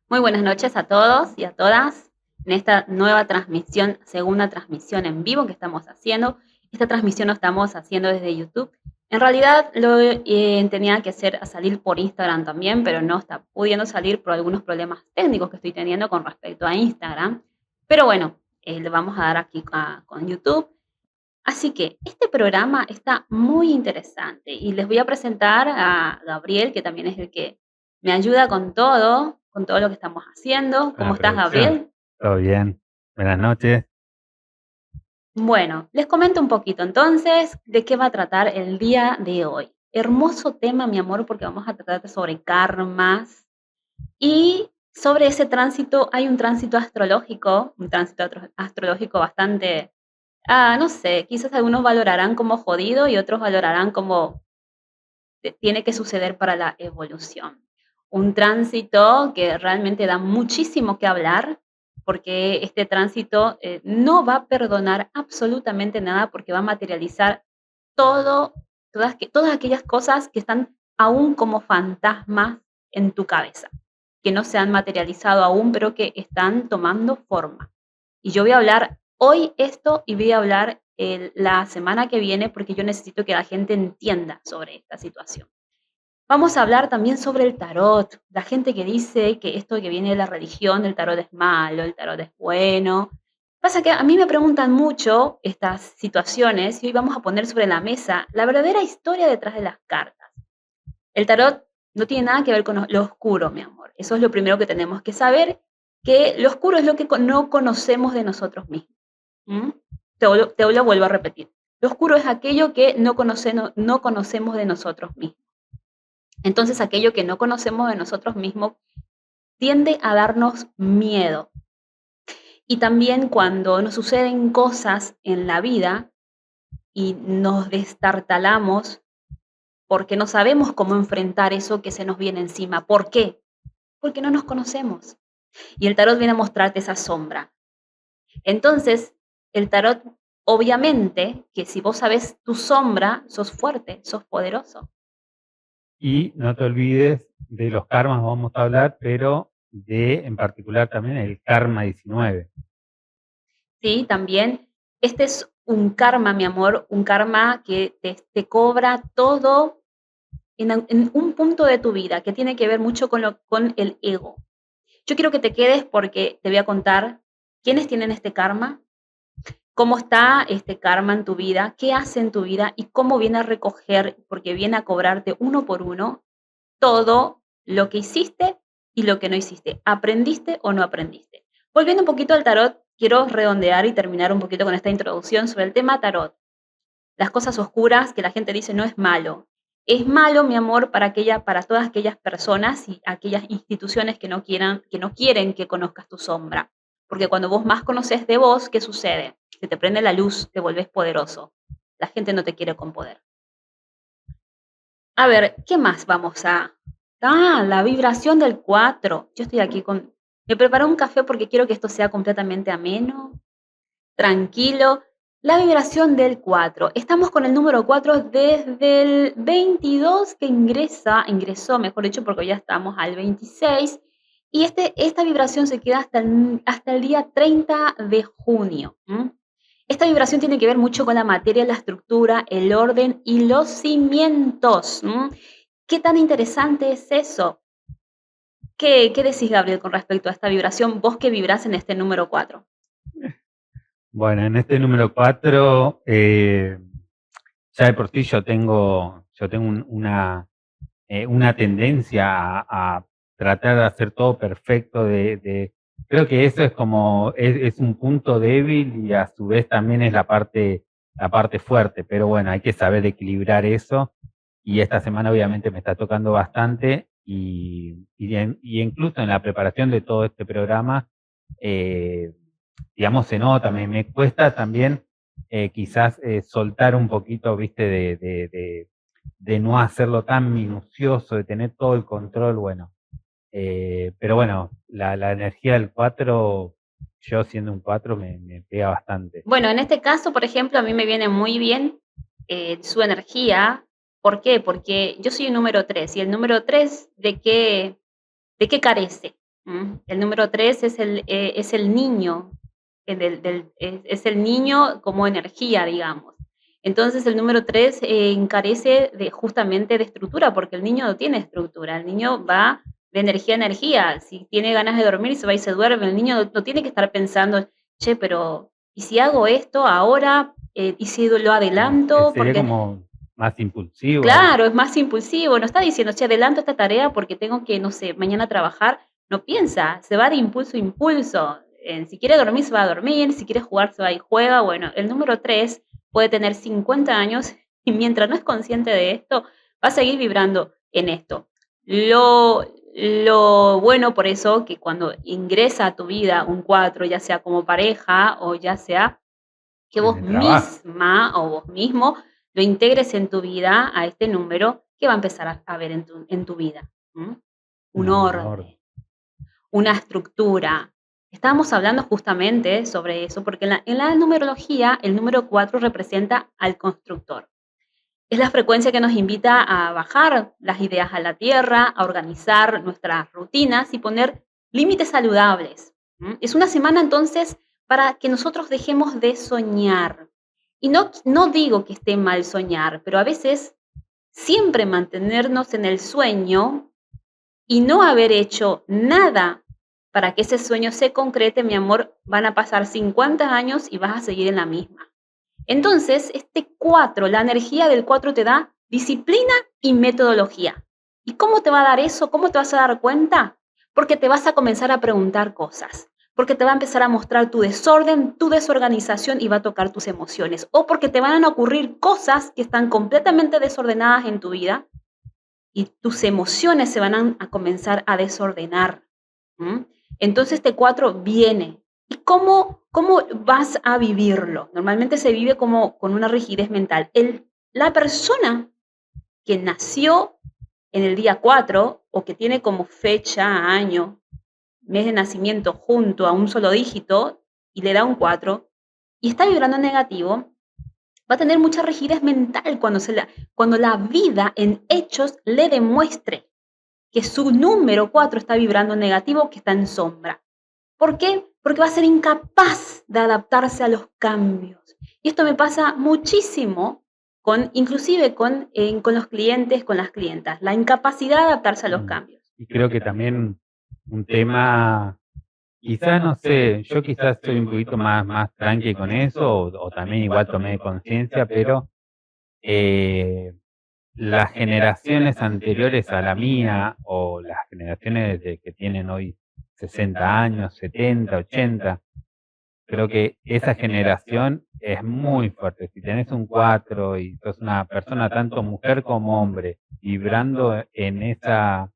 Muy buenas noches a todos y a todas en esta nueva transmisión, segunda transmisión en vivo que estamos haciendo. Esta transmisión lo estamos haciendo desde YouTube. En realidad lo tenía que hacer a salir por Instagram también, pero no está pudiendo salir por algunos problemas técnicos que estoy teniendo con respecto a Instagram. Pero bueno, le vamos a dar aquí con YouTube. Así que este programa está muy interesante y les voy a presentar a Gabriel, que también es el que me ayuda con todo lo que estamos haciendo. Con la ¿Cómo estás, producción. Gabriel? Todo bien. Buenas noches. Bueno, les comento un poquito entonces de qué va a tratar el día de hoy. Hermoso tema, mi amor, porque vamos a tratar sobre karmas y sobre ese tránsito. Hay un tránsito astrológico, astrológico bastante, no sé, quizás algunos valorarán como jodido y otros valorarán como tiene que suceder para la evolución. Un tránsito que realmente da muchísimo que hablar, porque este tránsito no va a perdonar absolutamente nada, porque va a materializar todo, todas aquellas cosas que están aún como fantasmas en tu cabeza, que no se han materializado aún, pero que están tomando forma. Y yo voy a hablar hoy esto y voy a hablar la semana que viene porque yo necesito que la gente entienda sobre esta situación. Vamos a hablar también sobre el tarot. La gente que dice que esto que viene de la religión, el tarot es malo, el tarot es bueno. Pasa que a mí me preguntan mucho estas situaciones y hoy vamos a poner sobre la mesa la verdadera historia detrás de las cartas. El tarot no tiene nada que ver con lo oscuro, mi amor. Eso es lo primero que tenemos que saber, que lo oscuro es lo que no conocemos de nosotros mismos. ¿Mm? Te lo vuelvo a repetir. Lo oscuro es aquello que no conocemos de nosotros mismos. Entonces, aquello que no conocemos de nosotros mismos tiende a darnos miedo. Y también cuando nos suceden cosas en la vida y nos destartalamos porque no sabemos cómo enfrentar eso que se nos viene encima. ¿Por qué? Porque no nos conocemos. Y el tarot viene a mostrarte esa sombra. Entonces, el tarot, obviamente, que si vos sabés tu sombra, sos fuerte, sos poderoso. Y no te olvides de los karmas, vamos a hablar, pero de en particular también el karma 19. ¿Sí? También, este es un karma, mi amor, un karma que te cobra todo en un punto de tu vida que tiene que ver mucho con el ego. Yo quiero que te quedes porque te voy a contar quiénes tienen este karma, cómo está este karma en tu vida, qué hace en tu vida y cómo viene a recoger, porque viene a cobrarte uno por uno todo lo que hiciste y lo que no hiciste. ¿Aprendiste o no aprendiste? Volviendo un poquito al tarot, quiero redondear y terminar un poquito con esta introducción sobre el tema tarot. Las cosas oscuras que la gente dice no es malo. Es malo, mi amor, para todas aquellas personas y aquellas instituciones que no quieren que conozcas tu sombra. Porque cuando vos más conoces de vos, ¿qué sucede? Se te prende la luz, te volvés poderoso. La gente no te quiere con poder. A ver, ¿qué más vamos a? La vibración del 4. Yo estoy aquí con. Me preparé un café porque quiero que esto sea completamente ameno, tranquilo. La vibración del 4. Estamos con el número 4 desde el 22 que ingresó, mejor dicho, porque ya estamos al 26. Y esta vibración se queda hasta el día 30 de junio. Esta vibración tiene que ver mucho con la materia, la estructura, el orden y los cimientos. ¿Qué tan interesante es eso? ¿Qué decís, Gabriel, con respecto a esta vibración? Vos que vibrás en este número 4. Bueno, en este número 4, ya de por sí yo tengo una tendencia a tratar de hacer todo perfecto, creo que eso es como, es un punto débil y a su vez también es la parte fuerte, pero bueno, hay que saber equilibrar eso y esta semana obviamente me está tocando bastante y incluso en la preparación de todo este programa, eh, digamos, se nota, me cuesta también quizás soltar un poquito, viste, de no hacerlo tan minucioso, de tener todo el control, bueno. Pero bueno, la energía del 4, yo siendo un 4, me pega bastante. Bueno, en este caso, por ejemplo, a mí me viene muy bien su energía. ¿Por qué? Porque yo soy un número 3 y el número 3 ¿de qué carece? El número 3 es el niño, es el niño como energía, digamos. Entonces el número 3 encarece justamente de estructura, porque el niño no tiene estructura, el niño va de energía a energía. Si tiene ganas de dormir, se va y se duerme. El niño no tiene que estar pensando, che, pero ¿y si hago esto ahora? ¿Y si lo adelanto? Sería Porque como más impulsivo ahí. claro, es más impulsivo, no está diciendo, che, adelanto esta tarea porque tengo que, no sé, mañana trabajar. No piensa, se va de impulso a impulso. Si quiere dormir, se va a dormir, si quiere jugar, se va y juega. Bueno, el número 3 puede tener 50 años y mientras no es consciente de esto, va a seguir vibrando en esto. Lo bueno por eso que cuando ingresa a tu vida un 4, ya sea como pareja o ya sea que En vos el trabajo. misma o vos mismo lo integres en tu vida a este número que va a empezar a ver en tu vida. Un Un orden. orden, una estructura. Estábamos hablando justamente sobre eso, porque en la numerología el número 4 representa al constructor. Es la frecuencia que nos invita a bajar las ideas a la tierra, a organizar nuestras rutinas y poner límites saludables. Es una semana entonces para que nosotros dejemos de soñar. Y no digo que esté mal soñar, pero a veces siempre mantenernos en el sueño y no haber hecho nada para que ese sueño se concrete, mi amor, van a pasar 50 años y vas a seguir en la misma. Entonces, este 4, la energía del 4 te da disciplina y metodología. ¿Y cómo te va a dar eso? ¿Cómo te vas a dar cuenta? Porque te vas a comenzar a preguntar cosas, porque te va a empezar a mostrar tu desorden, tu desorganización y va a tocar tus emociones. O porque te van a ocurrir cosas que están completamente desordenadas en tu vida y tus emociones se van a comenzar a desordenar. ¿M? Entonces este 4 viene. ¿Y cómo vas a vivirlo? Normalmente se vive como con una rigidez mental. La persona que nació en el día 4 o que tiene como fecha, año, mes de nacimiento junto a un solo dígito y le da un 4 y está vibrando en negativo, va a tener mucha rigidez mental cuando la vida en hechos le demuestre que su número 4 está vibrando en negativo, que está en sombra. ¿Por qué? Porque va a ser incapaz de adaptarse a los cambios. Y esto me pasa muchísimo, inclusive con los clientes, con las clientas, la incapacidad de adaptarse a los cambios. Y creo que también un tema, quizás no sé, yo quizás soy un poquito más tranqui con eso, o también igual tomé conciencia, pero las generaciones anteriores a la mía, o las generaciones que tienen hoy 60 años, 70, 80, creo que esa generación es muy fuerte. Si tenés un 4 y sos una persona, tanto mujer como hombre, vibrando en esa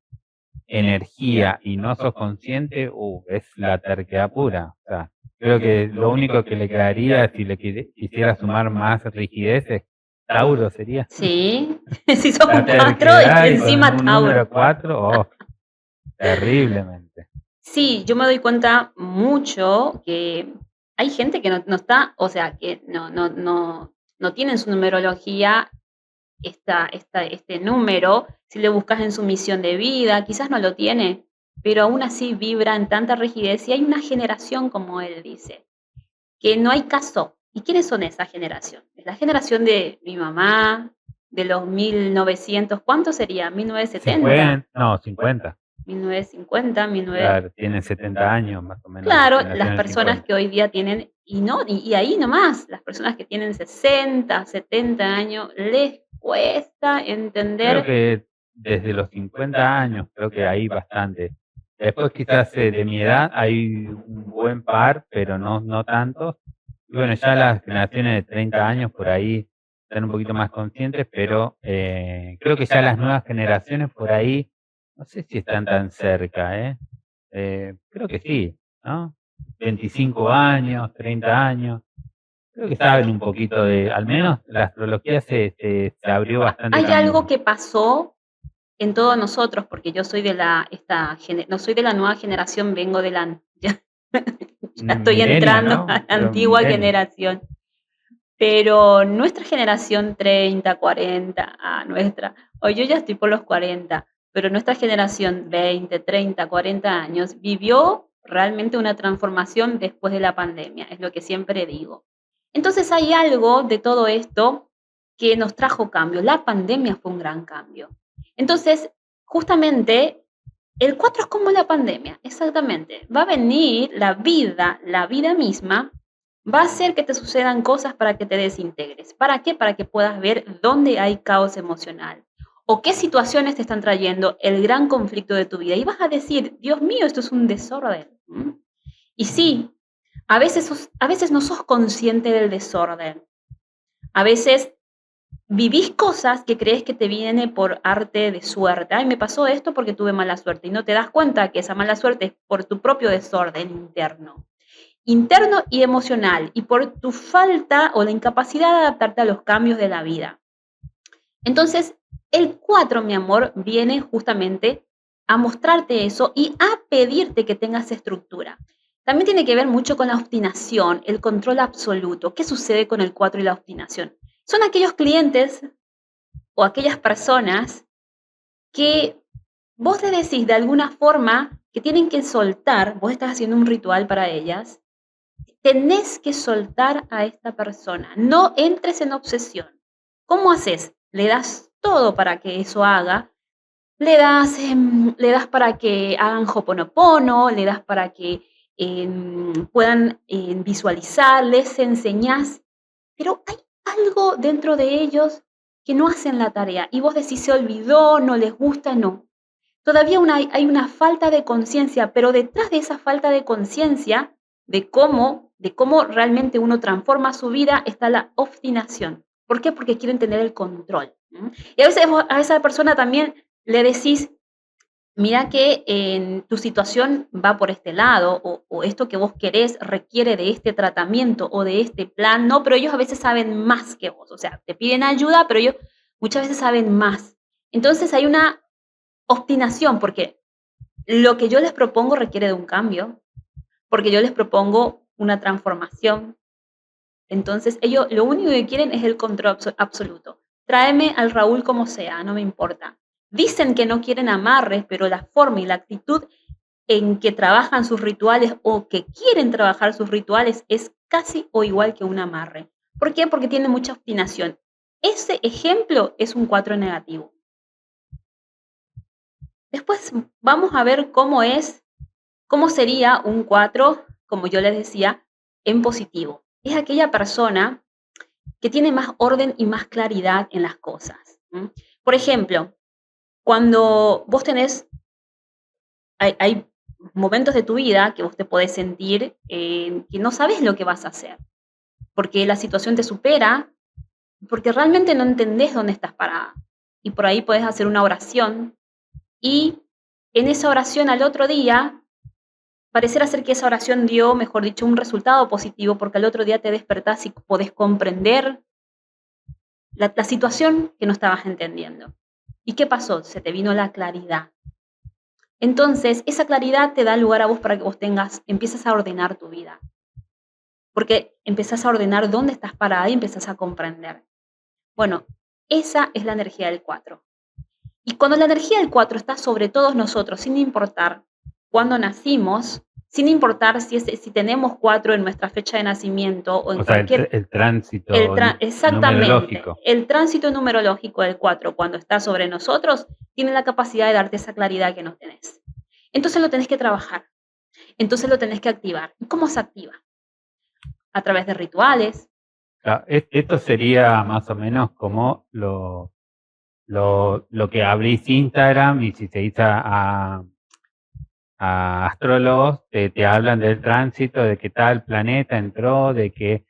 energía y no sos consciente, es la terquedad pura. O sea, creo que lo único que le quedaría, si le quisiera sumar más rigidez, es Tauro sería. Sí, si sos La un 4 terquedad y y con encima un Tauro. número 4, terriblemente. Sí, yo me doy cuenta mucho que hay gente que no está, o sea, que no tienen su numerología este número, si le buscas en su misión de vida, quizás no lo tiene, pero aún así vibra en tanta rigidez y hay una generación, como él dice, que no hay caso. ¿Y quiénes son esa generación? Es la generación de mi mamá, de los 1900, ¿cuánto sería? Se 1970, pueden, no, 50. 1950, 19... Claro, tienen 70 años más o menos la Claro, las generación del personas 50. que hoy día tienen, y ahí nomás, las personas que tienen 60, 70 años, les cuesta Creo entender. que desde los 50 años, creo que hay bastante. Después quizás de mi edad hay un buen par, pero no tantos. Y bueno, ya las generaciones de 30 años por ahí están un poquito más conscientes, pero creo que ya las nuevas generaciones por ahí, no sé si están tan cerca, ¿eh? Creo que sí, ¿no? 25 años, 30 años. Creo que saben un poquito al menos la astrología se abrió bastante Hay algo camino. que pasó en todos nosotros, porque yo soy no soy de la nueva generación, vengo de ya estoy Millennial, entrando ¿no? a la Creo antigua millennial. generación. Pero nuestra generación 30, 40, o yo ya estoy por los 40, pero nuestra generación, 20, 30, 40 años, vivió realmente una transformación después de la pandemia, es lo que siempre digo. Entonces hay algo de todo esto que nos trajo cambio. La pandemia fue un gran cambio. Entonces, justamente, el 4 es como la pandemia, exactamente. Va a venir la vida misma, va a hacer que te sucedan cosas para que te desintegres. ¿Para qué? Para que puedas ver dónde hay caos emocional o qué situaciones te están trayendo el gran conflicto de tu vida. Y vas a decir, Dios mío, esto es un desorden. Y sí, a veces no sos consciente del desorden. A veces vivís cosas que crees que te viene por arte de suerte. Ay, me pasó esto porque tuve mala suerte. Y no te das cuenta que esa mala suerte es por tu propio desorden interno y emocional, y por tu falta o la incapacidad de adaptarte a los cambios de la vida. Entonces, el 4, mi amor, viene justamente a mostrarte eso y a pedirte que tengas estructura. También tiene que ver mucho con la obstinación, el control absoluto. ¿Qué sucede con el 4 y la obstinación? Son aquellos clientes o aquellas personas que vos le decís de alguna forma que tienen que soltar, vos estás haciendo un ritual para ellas, tenés que soltar a esta persona, no entres en obsesión. ¿Cómo haces? Le das todo para que eso haga, le das para que hagan hoponopono, le das para que puedan visualizar, les enseñás, pero hay algo dentro de ellos que no hacen la tarea y vos decís, se olvidó, no les gusta, no. Todavía hay una falta de conciencia, pero detrás de esa falta de conciencia de cómo realmente uno transforma su vida está la obstinación. ¿Por qué? Porque quieren tener el control. Y a veces a esa persona también le decís, mira que tu situación va por este lado o esto que vos querés requiere de este tratamiento o de este plan, no, pero ellos a veces saben más que vos, o sea, te piden ayuda, pero ellos muchas veces saben más. Entonces hay una obstinación porque lo que yo les propongo requiere de un cambio, porque yo les propongo una transformación. Entonces ellos lo único que quieren es el control absoluto. Tráeme al Raúl como sea, no me importa. Dicen que no quieren amarres, pero la forma y la actitud en que trabajan sus rituales o que quieren trabajar sus rituales es casi o igual que un amarre. ¿Por qué? Porque tienen mucha obstinación. Ese ejemplo es un 4 negativo. Después vamos a ver cómo sería un 4, como yo les decía, en positivo. Es aquella persona que tiene más orden y más claridad en las cosas. Por ejemplo, cuando vos hay momentos de tu vida que vos te podés sentir que no sabes lo que vas a hacer, porque la situación te supera, porque realmente no entendés dónde estás parada. Y por ahí podés hacer una oración y en esa oración al otro día pareciera ser que esa oración dio, mejor dicho, un resultado positivo, porque al otro día te despertás y podés comprender la situación que no estabas entendiendo. ¿Y qué pasó? Se te vino la claridad. Entonces, esa claridad te da lugar a vos para que vos empieces a ordenar tu vida. Porque empezás a ordenar dónde estás parada y empezás a comprender. Bueno, esa es la energía del 4. Y cuando la energía del 4 está sobre todos nosotros, sin importar cuándo nacimos, sin importar si tenemos 4 en nuestra fecha de nacimiento o en O sea, cualquier... el tránsito Exactamente. numerológico. El tránsito numerológico del 4, cuando está sobre nosotros, tiene la capacidad de darte esa claridad que no tenés. Entonces lo tenés que trabajar. Entonces lo tenés que activar. ¿Y cómo se activa? A través de rituales. Esto sería más o menos como lo que abrís Instagram y si te dice a astrólogos, te hablan del tránsito, de que tal planeta entró, de que,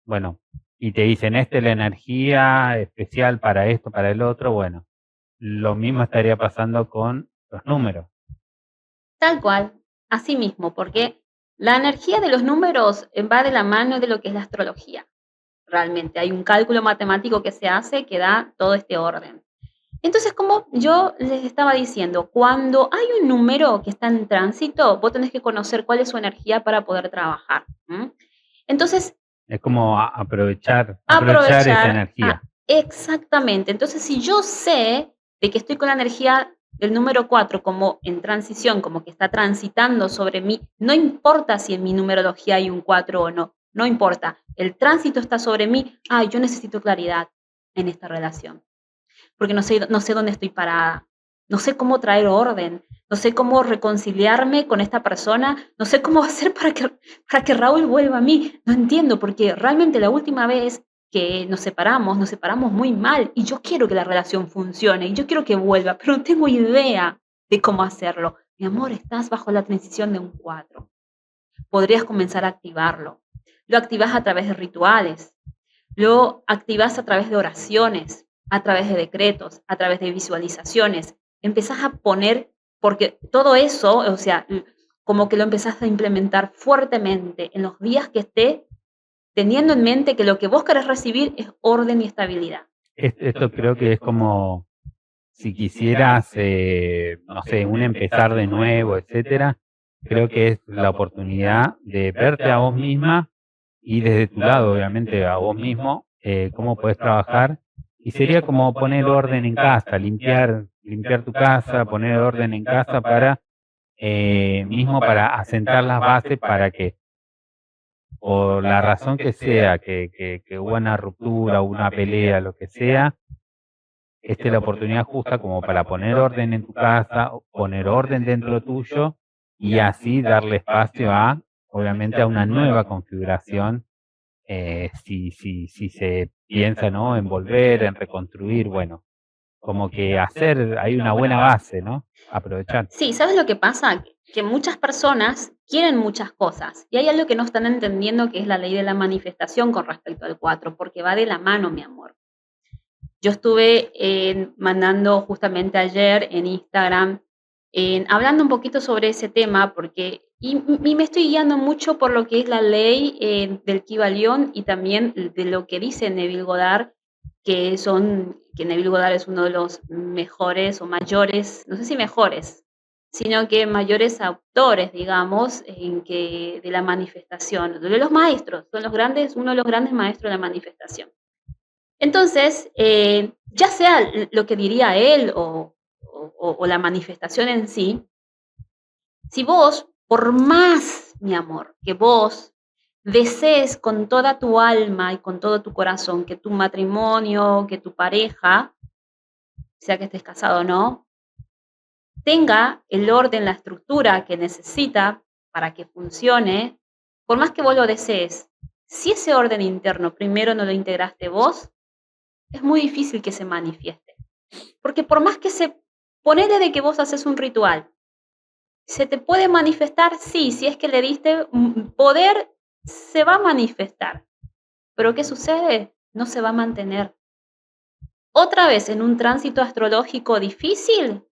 bueno, y te dicen, esta es la energía especial para esto, para el otro, bueno, lo mismo estaría pasando con los números. Tal cual, así mismo, porque la energía de los números va de la mano de lo que es la astrología. Realmente hay un cálculo matemático que se hace que da todo este orden. Entonces, como yo les estaba diciendo, cuando hay un número que está en tránsito, vos tenés que conocer cuál es su energía para poder trabajar. Entonces, es como aprovechar esa energía. Exactamente. Entonces, si yo sé de que estoy con la energía El número 4 como en transición, como que está transitando sobre mí, no importa si en mi numerología hay un 4 o no, no importa. El tránsito está sobre mí. Ay, yo necesito claridad en esta relación, porque no sé dónde estoy parada, no sé cómo traer orden, no sé cómo reconciliarme con esta persona, no sé cómo hacer para que Raúl vuelva a mí. No entiendo, porque realmente la última vez que nos separamos muy mal y yo quiero que la relación funcione y yo quiero que vuelva, pero no tengo idea de cómo hacerlo. Mi amor, estás bajo la transición de un 4. Podrías comenzar a activarlo. Lo activas a través de rituales, lo activas a través de oraciones, a través de decretos, a través de visualizaciones. Empezás a poner, porque todo eso, o sea, como que lo empezás a implementar fuertemente en los días que esté, teniendo en mente que lo que vos querés recibir es orden y estabilidad. Esto creo que es como si quisieras, no sé, un empezar de nuevo, etcétera. Creo que es la oportunidad de verte a vos misma y desde tu lado, obviamente, a vos mismo, cómo puedes trabajar. Y sería como poner orden en casa, limpiar tu casa, poner orden en casa para, mismo para asentar las bases para que, por la razón que sea, que hubo una ruptura, una pelea, lo que sea, esta es la oportunidad justa como para poner orden en tu casa, poner orden dentro tuyo y así darle espacio a, obviamente, a una nueva configuración, si se piensa, ¿no?, en volver, en reconstruir, bueno, como que hay una buena base, ¿no? Aprovechar. Sí, ¿sabes lo que pasa? Que muchas personas quieren muchas cosas y hay algo que no están entendiendo, que es la ley de la manifestación con respecto al 4, porque va de la mano, mi amor. Yo estuve mandando justamente ayer en Instagram, hablando un poquito sobre ese tema, y me estoy guiando mucho por lo que es la ley del Kybalión y también de lo que dice Neville Goddard, que Neville Goddard es uno de los mejores o mayores, no sé si mejores, sino que mayores autores, digamos, de la manifestación, de los maestros, son los grandes, uno de los grandes maestros de la manifestación. Entonces, ya sea lo que diría él o la manifestación en sí, si vos, por más, mi amor, que vos desees con toda tu alma y con todo tu corazón que tu matrimonio, que tu pareja, sea que estés casado o no, tenga el orden, la estructura que necesita para que funcione, por más que vos lo desees, si ese orden interno primero no lo integraste vos, es muy difícil que se manifieste. Porque por más que ponele de que vos haces un ritual, ¿se te puede manifestar? Sí, si es que le diste poder, se va a manifestar. Pero ¿qué sucede? No se va a mantener. Otra vez, en un tránsito astrológico difícil,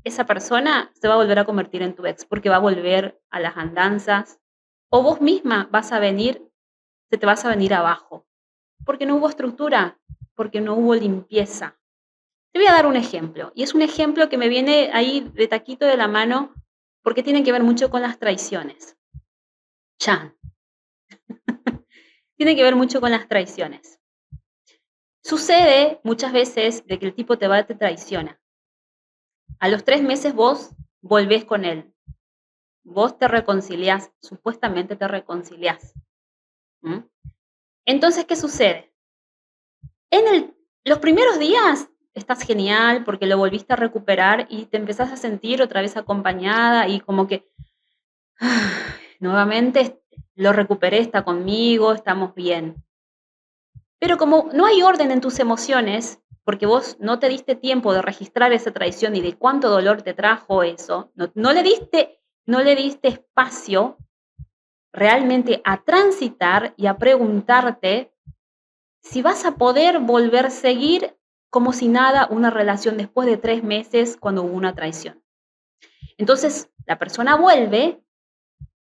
esa persona se va a volver a convertir en tu ex, porque va a volver a las andanzas, o vos misma se te vas a venir abajo, porque no hubo estructura, porque no hubo limpieza. Te voy a dar un ejemplo, y es un ejemplo que me viene ahí de taquito de la mano, porque tiene que ver mucho con las traiciones. Chan. Tiene que ver mucho con las traiciones. Sucede muchas veces de que el tipo te traiciona. A los 3 meses vos volvés con él. Vos te reconciliás, supuestamente te reconciliás. ¿Mm? Entonces, ¿qué sucede? Los primeros días estás genial porque lo volviste a recuperar y te empezás a sentir otra vez acompañada y como que nuevamente lo recuperé, está conmigo, estamos bien. Pero como no hay orden en tus emociones, porque vos no te diste tiempo de registrar esa traición y de cuánto dolor te trajo eso, no le diste espacio realmente a transitar y a preguntarte si vas a poder volver a seguir como si nada una relación después de 3 meses cuando hubo una traición. Entonces, la persona vuelve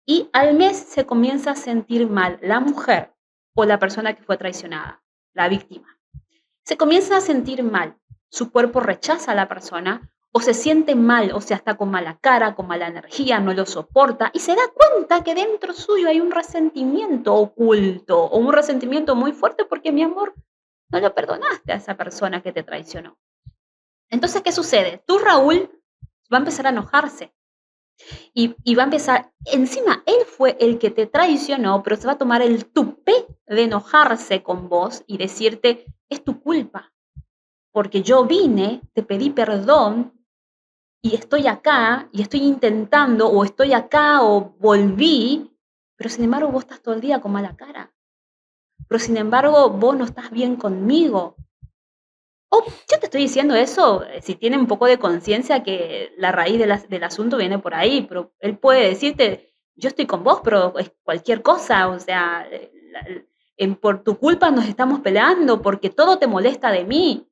y al mes se comienza a sentir mal la mujer o la persona que fue traicionada, la víctima. Se comienza a sentir mal, su cuerpo rechaza a la persona o se siente mal, o sea, está con mala cara, con mala energía, no lo soporta y se da cuenta que dentro suyo hay un resentimiento oculto o un resentimiento muy fuerte porque, mi amor, no lo perdonaste a esa persona que te traicionó. Entonces, ¿qué sucede? Tú, Raúl, va a empezar a enojarse y va a empezar, encima, él fue el que te traicionó, pero se va a tomar el tupé de enojarse con vos y decirte, es tu culpa, porque yo vine, te pedí perdón y estoy acá y estoy intentando o estoy acá o volví, pero sin embargo vos estás todo el día con mala cara, pero sin embargo vos no estás bien conmigo. O yo te estoy diciendo eso, si tiene un poco de conciencia que la raíz del asunto viene por ahí, pero él puede decirte, yo estoy con vos, pero es cualquier cosa, o sea, por tu culpa nos estamos peleando porque todo te molesta de mí.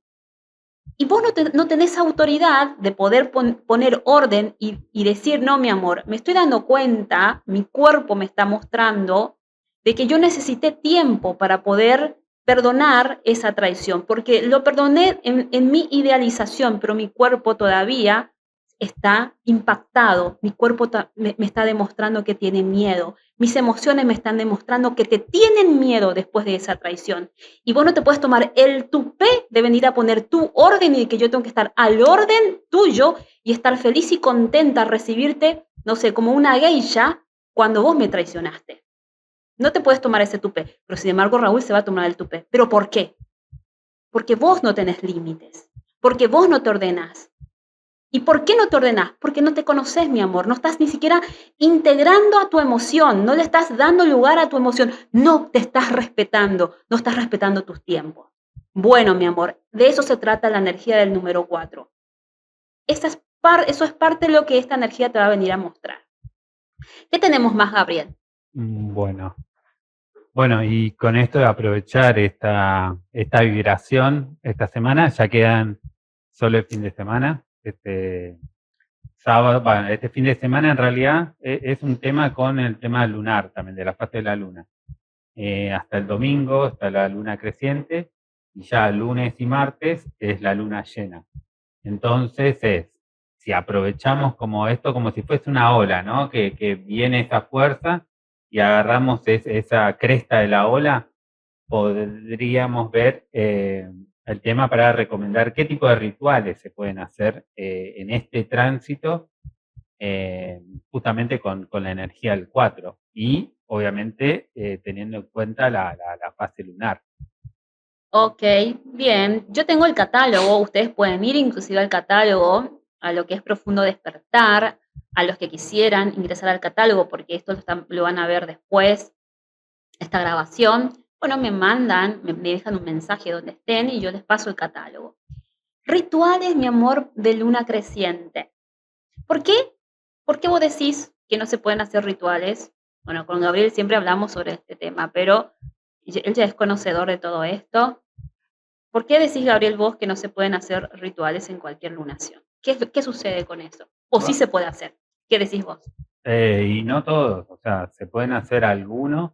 Y vos no tenés autoridad de poder poner orden y decir, no, mi amor, me estoy dando cuenta, mi cuerpo me está mostrando de que yo necesité tiempo para poder perdonar esa traición, porque lo perdoné en mi idealización, pero mi cuerpo todavía está impactado, mi cuerpo me está demostrando que tiene miedo, mis emociones me están demostrando que te tienen miedo después de esa traición. Y vos no te puedes tomar el tupé de venir a poner tu orden y que yo tengo que estar al orden tuyo y estar feliz y contenta, recibirte, no sé, como una geisha cuando vos me traicionaste. No te puedes tomar ese tupé, pero sin embargo Raúl se va a tomar el tupé. ¿Pero por qué? Porque vos no tenés límites, porque vos no te ordenás. ¿Y por qué no te ordenás? Porque no te conoces, mi amor. No estás ni siquiera integrando a tu emoción, no le estás dando lugar a tu emoción, no te estás respetando, no estás respetando tus tiempos. Bueno, mi amor, de eso se trata la energía del número 4. Eso es parte de lo que esta energía te va a venir a mostrar. ¿Qué tenemos más, Gabriel? Bueno, y con esto de aprovechar esta vibración esta semana, ya quedan solo el fin de semana. Este sábado, bueno, este fin de semana en realidad es un tema con el tema lunar también, de la fase de la luna. Hasta el domingo está la luna creciente y ya lunes y martes es la luna llena. Entonces si aprovechamos como esto, como si fuese una ola, ¿no? Que viene esa fuerza y agarramos esa cresta de la ola, podríamos ver el tema para recomendar qué tipo de rituales se pueden hacer en este tránsito, justamente con la energía del 4 y obviamente teniendo en cuenta la fase lunar. Ok, bien. Yo tengo el catálogo, ustedes pueden ir inclusive al catálogo, a lo que es Profundo Despertar, a los que quisieran ingresar al catálogo, porque esto lo van a ver después, esta grabación. Bueno, me mandan, me dejan un mensaje donde estén y yo les paso el catálogo. Rituales, mi amor, de luna creciente. ¿Por qué? ¿Por qué vos decís que no se pueden hacer rituales? Bueno, con Gabriel siempre hablamos sobre este tema, pero él ya es conocedor de todo esto. ¿Por qué decís, Gabriel, vos que no se pueden hacer rituales en cualquier lunación? ¿Qué sucede con eso? ¿O sí se puede hacer? ¿Qué decís vos? Y no todos, o sea, se pueden hacer algunos,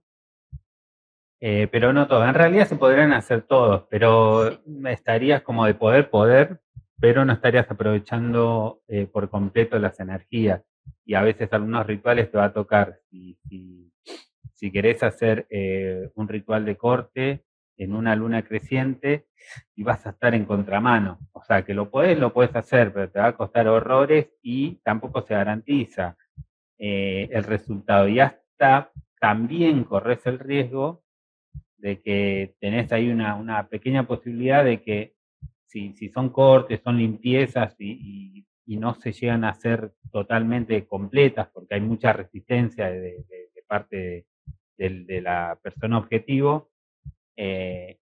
pero no todos. En realidad se podrían hacer todos, pero Sí. estarías como de poder, pero no estarías aprovechando por completo las energías. Y a veces algunos rituales te va a tocar. Si querés hacer un ritual de corte en una luna creciente y vas a estar en contramano. O sea, que lo puedes hacer, pero te va a costar horrores y tampoco se garantiza el resultado. Y hasta también corres el riesgo de que tenés ahí una pequeña posibilidad de que si son cortes, son limpiezas y no se llegan a ser totalmente completas porque hay mucha resistencia de parte de la persona objetivo,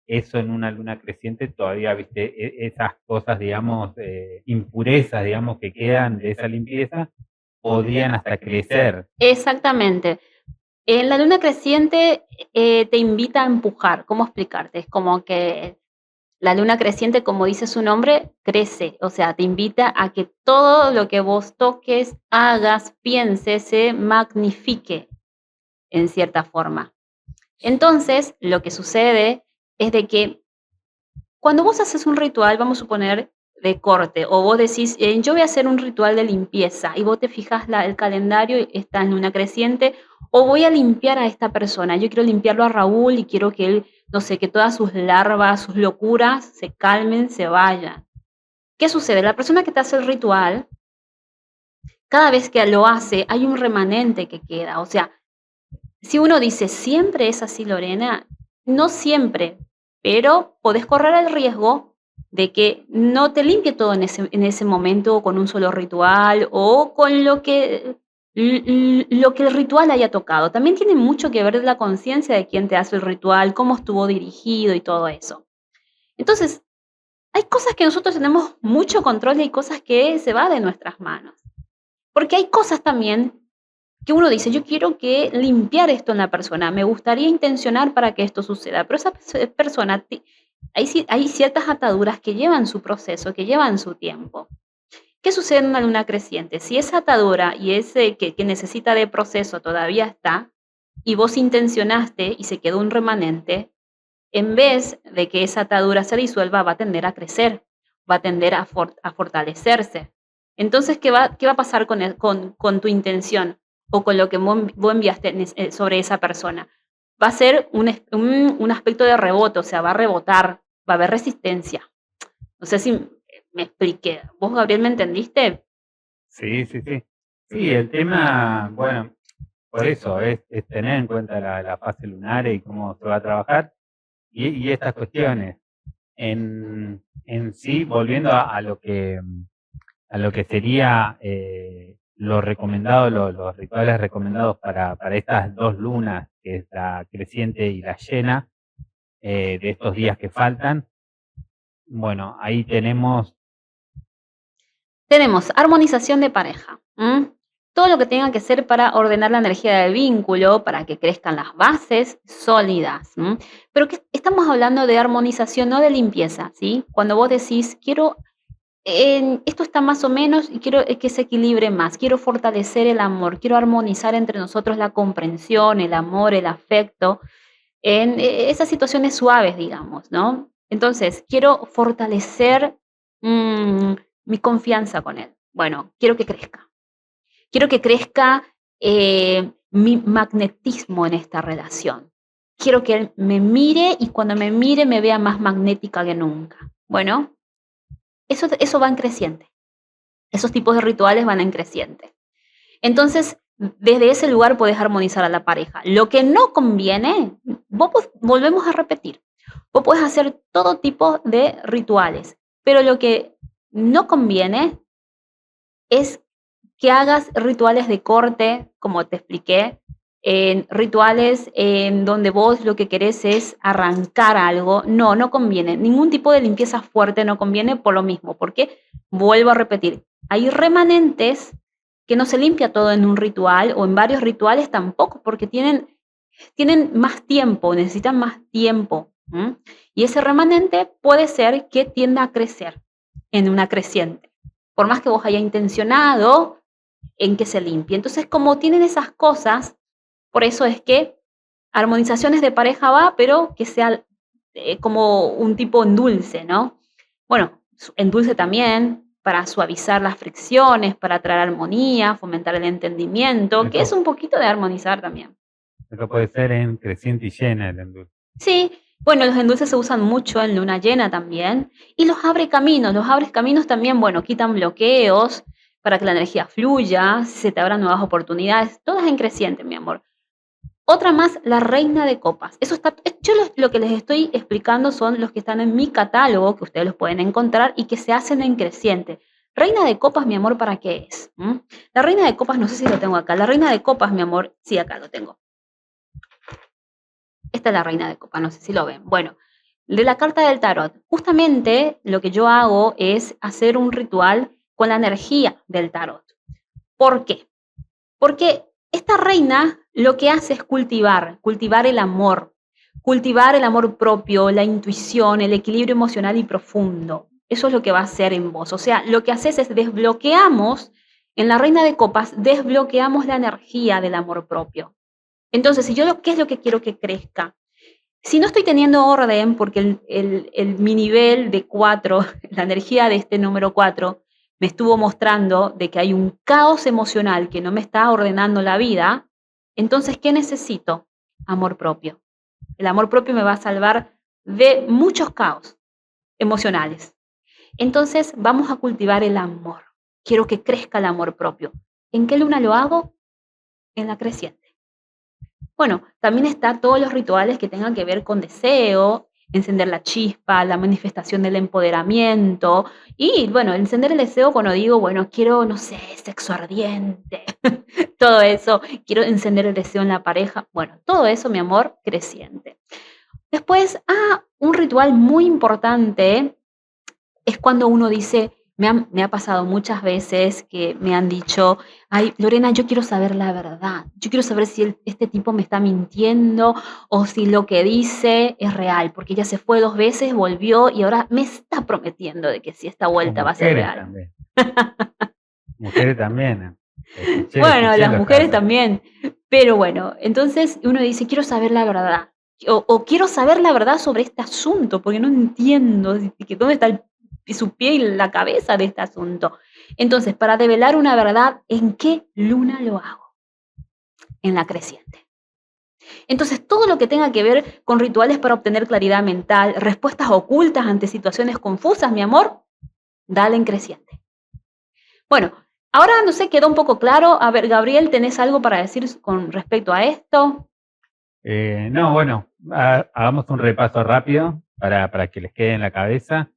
eso en una luna creciente todavía, viste, esas cosas, digamos, impurezas, digamos, que quedan de esa limpieza, podrían hasta crecer. Exactamente. En la luna creciente te invita a empujar. ¿Cómo explicarte? Es como que la luna creciente, como dice su nombre, crece. O sea, te invita a que todo lo que vos toques, hagas, pienses, se magnifique en cierta forma. Entonces, lo que sucede es de que cuando vos haces un ritual, vamos a suponer de corte, o vos decís, yo voy a hacer un ritual de limpieza, y vos te fijas el calendario, está en luna creciente, o voy a limpiar a esta persona, yo quiero limpiarlo a Raúl y quiero que él, no sé, que todas sus larvas, sus locuras se calmen, se vayan. ¿Qué sucede? La persona que te hace el ritual, cada vez que lo hace, hay un remanente que queda. O sea, si uno dice, siempre es así, Lorena, no siempre, pero podés correr el riesgo de que no te limpie todo en ese momento con un solo ritual o con lo que el ritual haya tocado. También tiene mucho que ver la conciencia de quién te hace el ritual, cómo estuvo dirigido y todo eso. Entonces, hay cosas que nosotros tenemos mucho control y hay cosas que se va de nuestras manos. Porque hay cosas también que uno dice, yo quiero que limpiar esto en la persona, me gustaría intencionar para que esto suceda, pero esa persona, hay ciertas ataduras que llevan su proceso, que llevan su tiempo. ¿Qué sucede en una luna creciente? Si esa atadura y ese que necesita de proceso todavía está, y vos intencionaste y se quedó un remanente, en vez de que esa atadura se disuelva, va a tender a crecer, va a tender a fortalecerse. Entonces, ¿qué va a pasar con tu intención o con lo que vos enviaste sobre esa persona? Va a ser un aspecto de rebote, o sea, va a rebotar, va a haber resistencia. No sé si me expliqué. ¿Vos, Gabriel, me entendiste? Sí, sí, sí. Sí, el tema, bueno, por eso es tener en cuenta la fase lunar y cómo se va a trabajar y estas cuestiones. En sí, volviendo a lo que sería lo recomendado, los rituales recomendados para estas dos lunas, que es la creciente y la llena, de estos días que faltan. Bueno, ahí tenemos. Tenemos armonización de pareja. Todo lo que tenga que ser para ordenar la energía del vínculo, para que crezcan las bases sólidas. Pero que estamos hablando de armonización, no de limpieza, ¿sí? Cuando vos decís, esto está más o menos y quiero que se equilibre más, quiero fortalecer el amor, quiero armonizar entre nosotros la comprensión, el amor, el afecto, en esas situaciones suaves, digamos, ¿no? Entonces, quiero fortalecer mm, mi confianza con él. Bueno, quiero que crezca. Quiero que crezca mi magnetismo en esta relación. Quiero que él me mire y cuando me mire me vea más magnética que nunca. Bueno, eso va en creciente. Esos tipos de rituales van en creciente. Entonces, desde ese lugar puedes armonizar a la pareja. Lo que no conviene, volvemos a repetir, vos puedes hacer todo tipo de rituales, pero lo que no conviene es que hagas rituales de corte, como te expliqué, rituales en donde vos lo que querés es arrancar algo. No, no conviene. Ningún tipo de limpieza fuerte no conviene por lo mismo, porque, vuelvo a repetir, hay remanentes que no se limpia todo en un ritual o en varios rituales tampoco, porque tienen más tiempo, necesitan más tiempo. Y ese remanente puede ser que tienda a crecer en una creciente, por más que vos haya intencionado en que se limpie. Entonces, como tienen esas cosas, por eso es que armonizaciones de pareja va, pero que sea como un tipo en dulce, ¿no? Bueno, en dulce también, para suavizar las fricciones, para traer armonía, fomentar el entendimiento, que es Esto, un poquito de armonizar también. esto puede ser en creciente y llena el endulce. Sí, bueno, los endulces se usan mucho en luna llena también. Y los abres caminos también, bueno, quitan bloqueos para que la energía fluya, se te abran nuevas oportunidades, todas en creciente, mi amor. Otra más, la reina de copas. Eso está, yo lo que les estoy explicando son los que están en mi catálogo, que ustedes los pueden encontrar y que se hacen en creciente. Reina de copas, mi amor, ¿para qué es? La reina de copas, no sé si lo tengo acá. La reina de copas, mi amor, sí, acá lo tengo. Esta es la reina de copas, no sé si lo ven. Bueno, de la carta del tarot, justamente lo que yo hago es hacer un ritual con la energía del tarot. ¿Por qué? Porque esta reina lo que hace es cultivar el amor propio, la intuición, el equilibrio emocional y profundo. Eso es lo que va a hacer en vos. O sea, lo que haces es en la reina de copas, desbloqueamos la energía del amor propio. Entonces, si yo, ¿qué es lo que quiero que crezca? Si no estoy teniendo orden, porque mi nivel de 4, la energía de este número 4, me estuvo mostrando de que hay un caos emocional que no me está ordenando la vida, entonces, ¿qué necesito? Amor propio. El amor propio me va a salvar de muchos caos emocionales. Entonces vamos a cultivar el amor. Quiero que crezca el amor propio. ¿En qué luna lo hago? En la creciente. Bueno, también está todos los rituales que tengan que ver con deseo, encender la chispa, la manifestación del empoderamiento. Y bueno, encender el deseo cuando digo, bueno, quiero, no sé, sexo ardiente, todo eso, quiero encender el deseo en la pareja. Bueno, todo eso, mi amor, creciente. Después, un ritual muy importante es cuando uno dice, me ha pasado muchas veces que me han dicho, ay, Lorena, yo quiero saber la verdad, yo quiero saber si este tipo me está mintiendo o si lo que dice es real, porque ella se fue 2 veces, volvió y ahora me está prometiendo de que si esta O vuelta va a ser mujeres real. también. Mujeres también. Bueno, las Escuché los mujeres casos. también, pero bueno, entonces uno dice, quiero saber la verdad, o quiero saber la verdad sobre este asunto, porque no entiendo que dónde está su pie y la cabeza de este asunto. Entonces, para develar una verdad, ¿en qué luna lo hago? En la creciente. Entonces, todo lo que tenga que ver con rituales para obtener claridad mental, respuestas ocultas ante situaciones confusas, mi amor, dale en creciente. Bueno, ahora no sé, quedó un poco claro. A ver, Gabriel, ¿tenés algo para decir con respecto a esto? No, bueno, hagamos un repaso rápido para que les quede en la cabeza.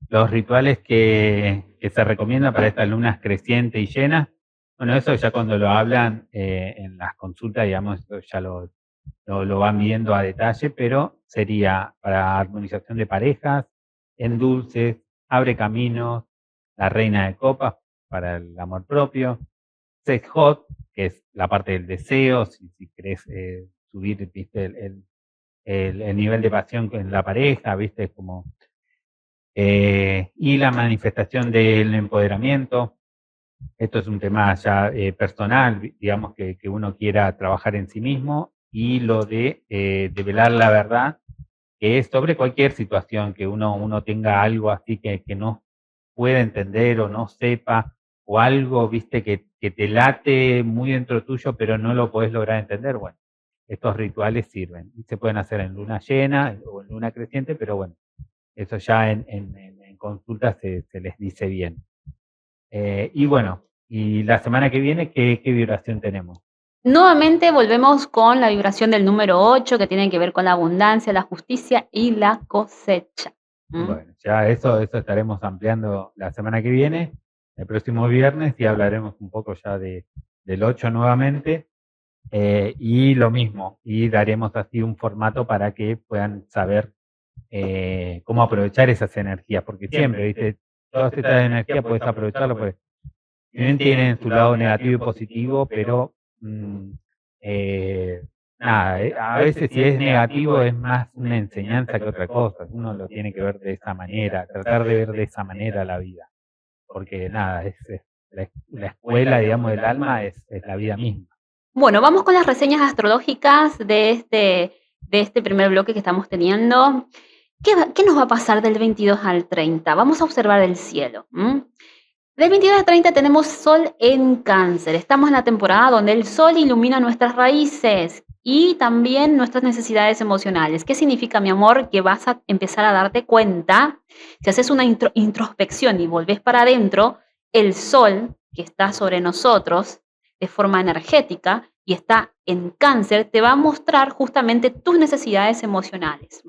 Los rituales que se recomiendan para estas lunas creciente y llena, bueno, eso ya cuando lo hablan en las consultas, digamos, eso ya lo van viendo a detalle, pero sería para armonización de parejas, endulces, abre caminos, la reina de copas para el amor propio, sex hot, que es la parte del deseo, si querés subir, viste, el nivel de pasión en la pareja, viste, como y la manifestación del empoderamiento. Esto es un tema ya personal, digamos que uno quiera trabajar en sí mismo, y lo de develar la verdad, que es sobre cualquier situación que uno tenga algo así que no pueda entender o no sepa, o algo, viste, que te late muy dentro tuyo, pero no lo podés lograr entender. Bueno, estos rituales sirven y se pueden hacer en luna llena o en luna creciente, pero bueno, eso ya en consulta se les dice bien. Y bueno, y la semana que viene, ¿qué vibración tenemos? Nuevamente volvemos con la vibración del número 8, que tiene que ver con la abundancia, la justicia y la cosecha. Bueno, ya eso estaremos ampliando la semana que viene, el próximo viernes, y hablaremos un poco ya del 8 nuevamente. Y lo mismo, y daremos así un formato para que puedan saber cómo aprovechar esas energías, porque siempre, ¿viste? Todas estas energías puedes aprovecharlo, pues bien tienen su lado negativo y positivo, pero eh, nada, a veces si es negativo es más una enseñanza que otra cosa. Uno lo tiene que ver de esa manera, tratar de ver de esa manera la vida, porque nada, es la escuela, digamos, del alma es la vida misma. Bueno, vamos con las reseñas astrológicas de este primer bloque que estamos teniendo. ¿Qué nos va a pasar del 22 al 30? Vamos a observar el cielo. Del 22 al 30 tenemos Sol en Cáncer. Estamos en la temporada donde el Sol ilumina nuestras raíces y también nuestras necesidades emocionales. ¿Qué significa, mi amor? Que vas a empezar a darte cuenta, si haces una introspección y volvés para adentro, el Sol que está sobre nosotros de forma energética y está en Cáncer, te va a mostrar justamente tus necesidades emocionales.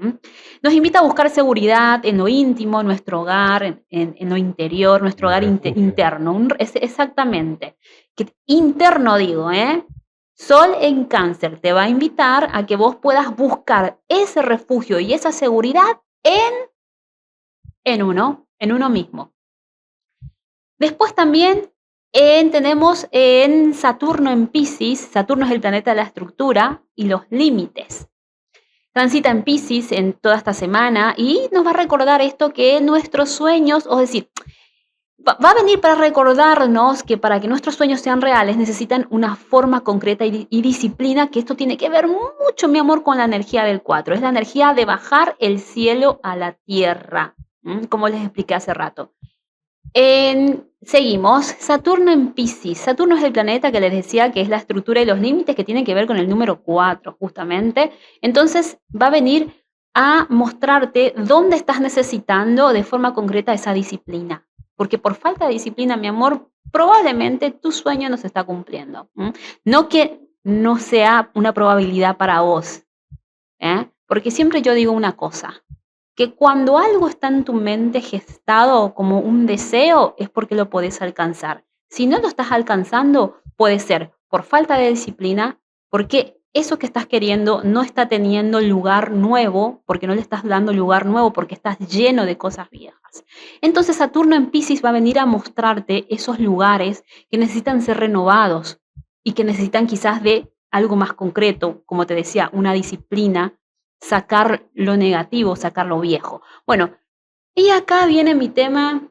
Nos invita a buscar seguridad en lo íntimo, en nuestro hogar, en lo interior, nuestro Un hogar refugio. interno. Exactamente. Interno digo, ¿eh? Sol en Cáncer te va a invitar a que vos puedas buscar ese refugio y esa seguridad en uno mismo. Después también tenemos en Saturno en Piscis. Saturno es el planeta de la estructura y los límites. Transita en Piscis en toda esta semana y nos va a recordar esto, que nuestros sueños, es decir, va a venir para recordarnos que para que nuestros sueños sean reales necesitan una forma concreta y disciplina, que esto tiene que ver mucho, mi amor, con la energía del 4. Es la energía de bajar el cielo a la tierra, como les expliqué hace rato. Seguimos, Saturno en Piscis. Saturno es el planeta que les decía que es la estructura y los límites, que tienen que ver con el número 4, justamente. Entonces va a venir a mostrarte dónde estás necesitando de forma concreta esa disciplina. Porque por falta de disciplina, mi amor, probablemente tu sueño no se está cumpliendo. No que no sea una probabilidad para vos, porque siempre yo digo una cosa, que cuando algo está en tu mente gestado como un deseo es porque lo podés alcanzar. Si no lo estás alcanzando, puede ser por falta de disciplina, porque eso que estás queriendo no está teniendo lugar nuevo, porque no le estás dando lugar nuevo, porque estás lleno de cosas viejas. Entonces Saturno en Piscis va a venir a mostrarte esos lugares que necesitan ser renovados y que necesitan quizás de algo más concreto, como te decía, una disciplina, sacar lo negativo, sacar lo viejo. Bueno, y acá viene mi tema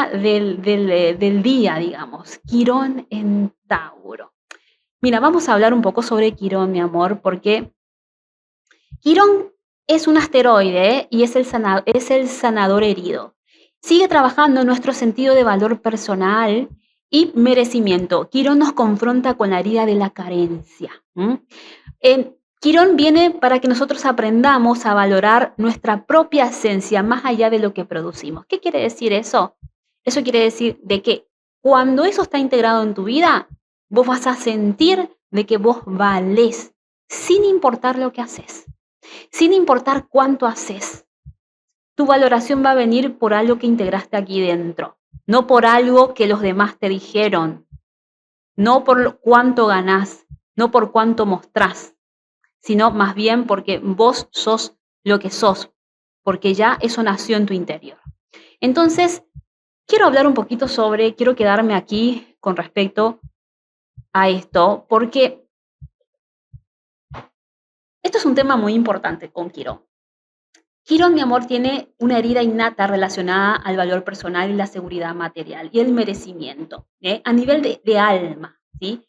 del día, digamos, Quirón en Tauro. Mira, vamos a hablar un poco sobre Quirón, mi amor, porque Quirón es un asteroide, y es el sanador herido. Sigue trabajando en nuestro sentido de valor personal y merecimiento. Quirón nos confronta con la herida de la carencia. Quirón viene para que nosotros aprendamos a valorar nuestra propia esencia más allá de lo que producimos. ¿Qué quiere decir eso? Eso quiere decir de que cuando eso está integrado en tu vida, vos vas a sentir de que vos valés, sin importar lo que haces, sin importar cuánto haces. Tu valoración va a venir por algo que integraste aquí dentro, no por algo que los demás te dijeron, no por cuánto ganás, no por cuánto mostrás, sino más bien porque vos sos lo que sos, porque ya eso nació en tu interior. Entonces, quiero hablar un poquito quiero quedarme aquí con respecto a esto, porque esto es un tema muy importante con Quirón. Quirón, mi amor, tiene una herida innata relacionada al valor personal y la seguridad material y el merecimiento, a nivel de alma, ¿sí?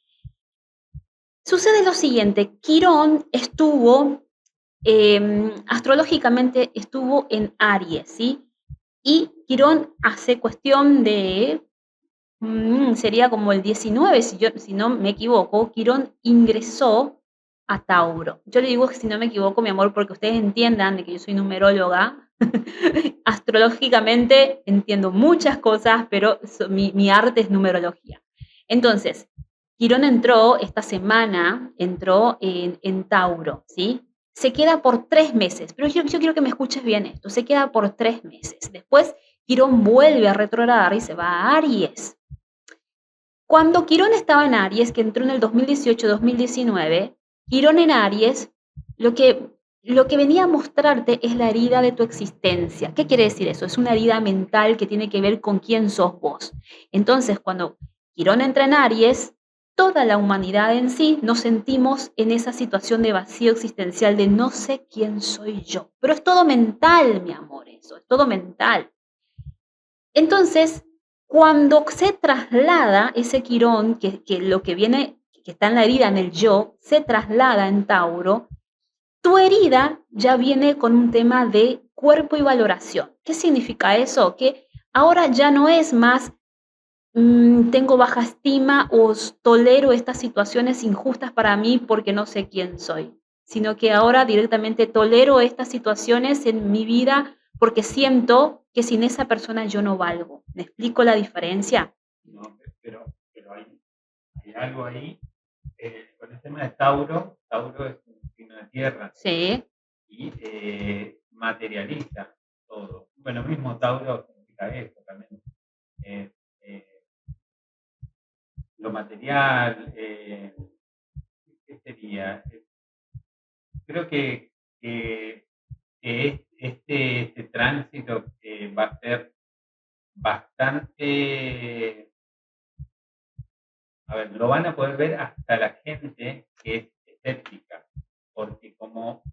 Sucede lo siguiente, Quirón estuvo, astrológicamente estuvo en Aries, ¿sí? Y Quirón hace cuestión de, sería como el 19, si no me equivoco, Quirón ingresó a Tauro. Yo le digo que si no me equivoco, mi amor, porque ustedes entiendan de que yo soy numeróloga. Astrológicamente entiendo muchas cosas, pero mi arte es numerología. Entonces, Quirón esta semana, entró en Tauro, ¿sí? Se queda por 3 meses, pero yo quiero que me escuches bien esto, se queda por 3 meses. Después, Quirón vuelve a retrogradar y se va a Aries. Cuando Quirón estaba en Aries, que entró en el 2018-2019, Quirón en Aries, lo que venía a mostrarte es la herida de tu existencia. ¿Qué quiere decir eso? Es una herida mental que tiene que ver con quién sos vos. Entonces, cuando Quirón entra en Aries, toda la humanidad en sí nos sentimos en esa situación de vacío existencial de no sé quién soy yo. Pero es todo mental, mi amor, eso, es todo mental. Entonces, cuando se traslada ese Quirón, que lo que viene, que está en la herida, en el yo, se traslada en Tauro, tu herida ya viene con un tema de cuerpo y valoración. ¿Qué significa eso? Que ahora ya no es más tengo baja estima o tolero estas situaciones injustas para mí porque no sé quién soy, sino que ahora directamente tolero estas situaciones en mi vida porque siento que sin esa persona yo no valgo. ¿Me explico la diferencia? No, pero hay algo ahí. Con el tema de Tauro, Tauro es un signo de tierra. Sí. Y materializa todo. Bueno, mismo Tauro significa eso también. Lo material, ¿qué sería? Creo que este tránsito va a ser bastante, a ver, lo van a poder ver hasta la gente que es escéptica, porque como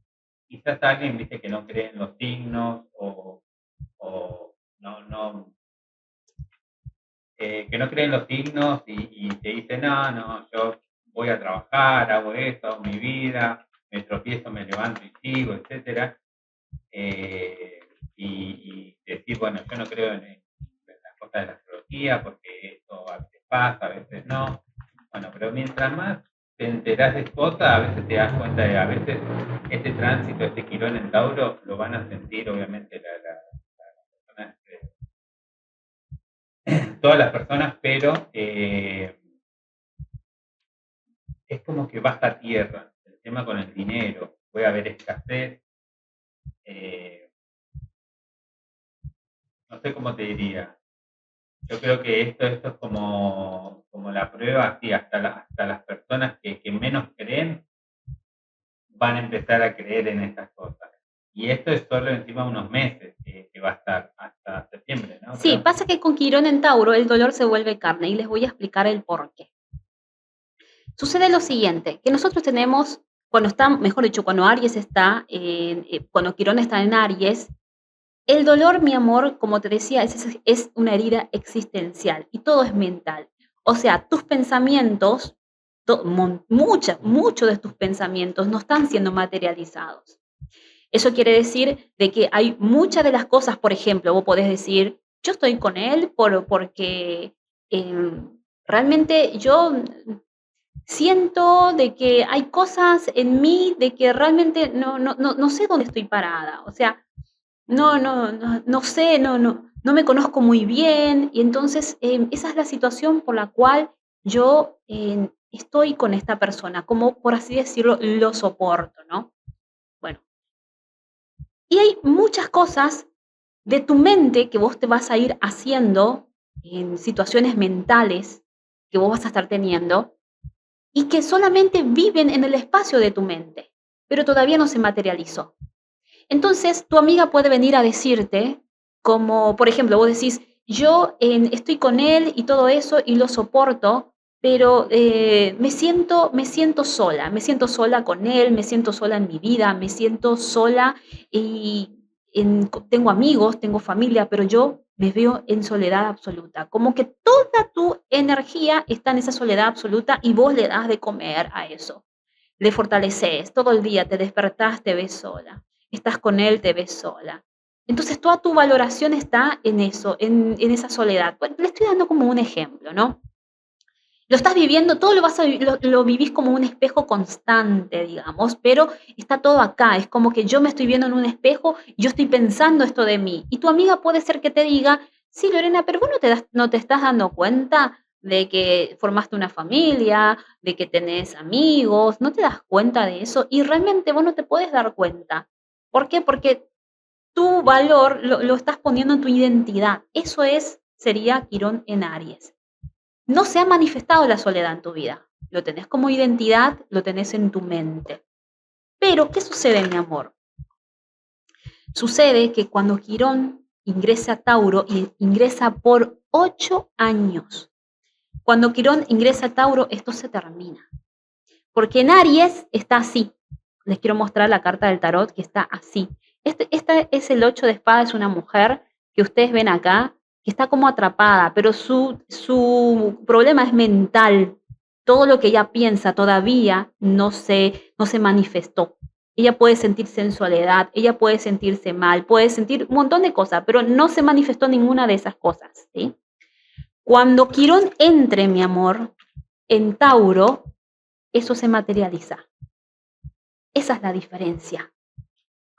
quizás alguien viste que no cree en los signos o no que no cree en los signos y te dice no, yo voy a trabajar, hago esto, hago mi vida, me tropiezo, me levanto y sigo, etcétera, y decir, bueno, yo no creo en las cosas de la astrología porque esto a veces pasa, a veces no. Bueno, pero mientras más te enterás de cosas, a veces te das cuenta de a veces este tránsito, este Quirón en Tauro, lo van a sentir obviamente las personas, todas las personas, pero es como que baja tierra, el tema con el dinero, puede haber escasez, no sé cómo te diría. Yo creo que esto es como la prueba, sí, hasta las personas que menos creen van a empezar a creer en estas cosas. Y esto es solo encima de unos meses que va a estar hasta septiembre, ¿no? Sí, Creo. pasa que con Quirón en Tauro el dolor se vuelve carne y les voy a explicar el por qué. Sucede lo siguiente, que nosotros tenemos, cuando está, mejor dicho, cuando Aries está, cuando Quirón está en Aries, el dolor, mi amor, como te decía, es una herida existencial y todo es mental. O sea, tus pensamientos, muchos de tus pensamientos no están siendo materializados. Eso quiere decir de que hay muchas de las cosas, por ejemplo, vos podés decir, yo estoy con él porque realmente yo siento de que hay cosas en mí de que realmente no sé dónde estoy parada. O sea, no sé, no me conozco muy bien. Y entonces esa es la situación por la cual yo estoy con esta persona, como por así decirlo, lo soporto, ¿no? Bueno, y hay muchas cosas de tu mente que vos te vas a ir haciendo en situaciones mentales que vos vas a estar teniendo y que solamente viven en el espacio de tu mente, pero todavía no se materializó. Entonces, tu amiga puede venir a decirte, como por ejemplo, vos decís, yo estoy con él y todo eso y lo soporto, pero me siento sola con él, me siento sola en mi vida, me siento sola y tengo amigos, tengo familia, pero yo me veo en soledad absoluta, como que toda tu energía está en esa soledad absoluta y vos le das de comer a eso, le fortaleces, todo el día te despertás, te ves sola, estás con él, te ves sola. Entonces toda tu valoración está en eso, en esa soledad. Bueno, le estoy dando como un ejemplo, ¿no? Lo estás viviendo, todo lo vivís como un espejo constante, digamos, pero está todo acá. Es como que yo me estoy viendo en un espejo, yo estoy pensando esto de mí. Y tu amiga puede ser que te diga, sí, Lorena, pero vos no te estás dando cuenta de que formaste una familia, de que tenés amigos, no te das cuenta de eso y realmente vos no te puedes dar cuenta. ¿Por qué? Porque tu valor lo estás poniendo en tu identidad. Eso sería Quirón en Aries. No se ha manifestado la soledad en tu vida. Lo tenés como identidad, lo tenés en tu mente. Pero, ¿qué sucede, mi amor? Sucede que cuando Quirón ingresa a Tauro, ingresa por 8 años. Cuando Quirón ingresa a Tauro, esto se termina. Porque en Aries está así. Les quiero mostrar la carta del tarot que está así. Esta es el 8 de espadas, es una mujer que ustedes ven acá, que está como atrapada, pero su problema es mental. Todo lo que ella piensa todavía no se manifestó. Ella puede sentirse en soledad, ella puede sentirse mal, puede sentir un montón de cosas, pero no se manifestó ninguna de esas cosas, ¿sí? Cuando Quirón entre, mi amor, en Tauro, eso se materializa. Esa es la diferencia.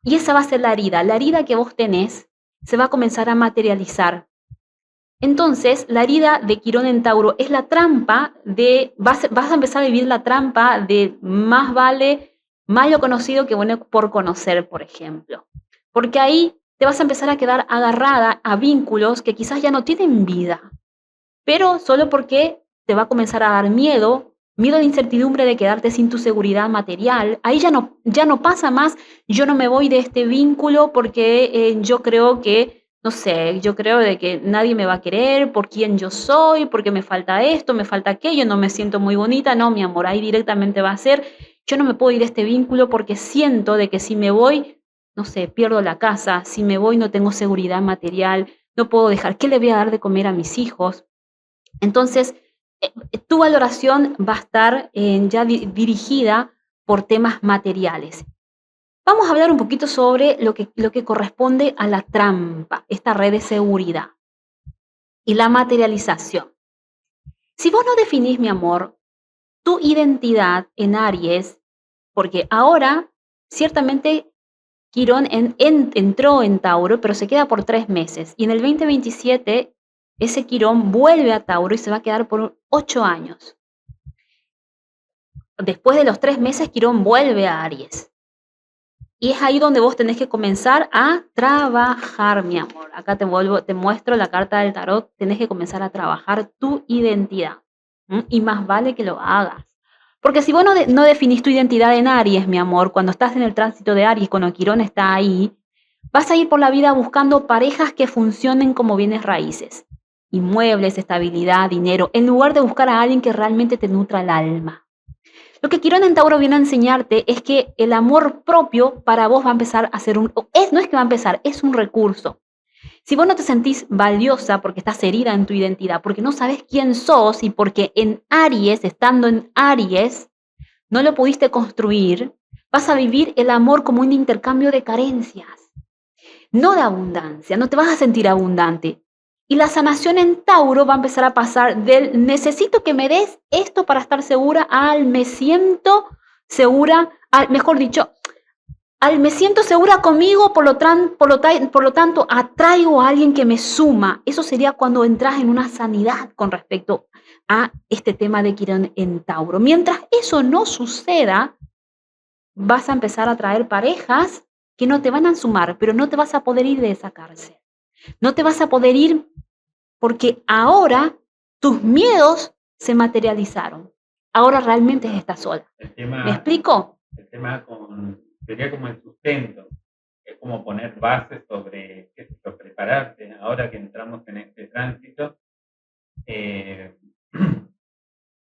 Y esa va a ser la herida. La herida que vos tenés se va a comenzar a materializar. Entonces, la herida de Quirón en Tauro es la trampa vas a empezar a vivir la trampa de más vale malo conocido que bueno por conocer, por ejemplo. Porque ahí te vas a empezar a quedar agarrada a vínculos que quizás ya no tienen vida, pero solo porque te va a comenzar a dar miedo a la incertidumbre de quedarte sin tu seguridad material. Ahí ya no pasa más, yo no me voy de este vínculo porque yo creo que, no sé, yo creo de que nadie me va a querer por quién yo soy, porque me falta esto, me falta aquello, no me siento muy bonita. No, mi amor, ahí directamente va a ser, yo no me puedo ir de este vínculo porque siento de que si me voy, no sé, pierdo la casa, si me voy no tengo seguridad material, no puedo dejar, ¿qué le voy a dar de comer a mis hijos? Entonces, tu valoración va a estar ya dirigida por temas materiales. Vamos a hablar un poquito sobre lo que corresponde a la trampa, esta red de seguridad y la materialización. Si vos no definís, mi amor, tu identidad en Aries, porque ahora ciertamente Quirón entró en Tauro, pero se queda por 3 meses. Y en el 2027, ese Quirón vuelve a Tauro y se va a quedar por 8 años. Después de los 3 meses, Quirón vuelve a Aries. Y es ahí donde vos tenés que comenzar a trabajar, mi amor. Acá te muestro la carta del tarot. Tenés que comenzar a trabajar tu identidad. Y más vale que lo hagas. Porque si vos no definís tu identidad en Aries, mi amor, cuando estás en el tránsito de Aries, cuando Quirón está ahí, vas a ir por la vida buscando parejas que funcionen como bienes raíces. Inmuebles, estabilidad, dinero, en lugar de buscar a alguien que realmente te nutra el alma. Lo que Quirón en Tauro viene a enseñarte es que el amor propio para vos va a empezar a ser no es que va a empezar, es un recurso. Si vos no te sentís valiosa porque estás herida en tu identidad, porque no sabes quién sos y porque en Aries, estando en Aries, no lo pudiste construir, vas a vivir el amor como un intercambio de carencias, no de abundancia, no te vas a sentir abundante. Y la sanación en Tauro va a empezar a pasar del necesito que me des esto para estar segura al me siento segura, mejor dicho, al me siento segura conmigo, por lo tanto atraigo a alguien que me suma. Eso sería cuando entras en una sanidad con respecto a este tema de Quirón en Tauro. Mientras eso no suceda, vas a empezar a traer parejas que no te van a sumar, pero no te vas a poder ir de esa cárcel. No te vas a poder ir porque ahora tus miedos se materializaron. Ahora realmente estás sola. ¿Me explico? El tema sería como el sustento. Es como poner bases sobre esto, prepararte. Ahora que entramos en este tránsito,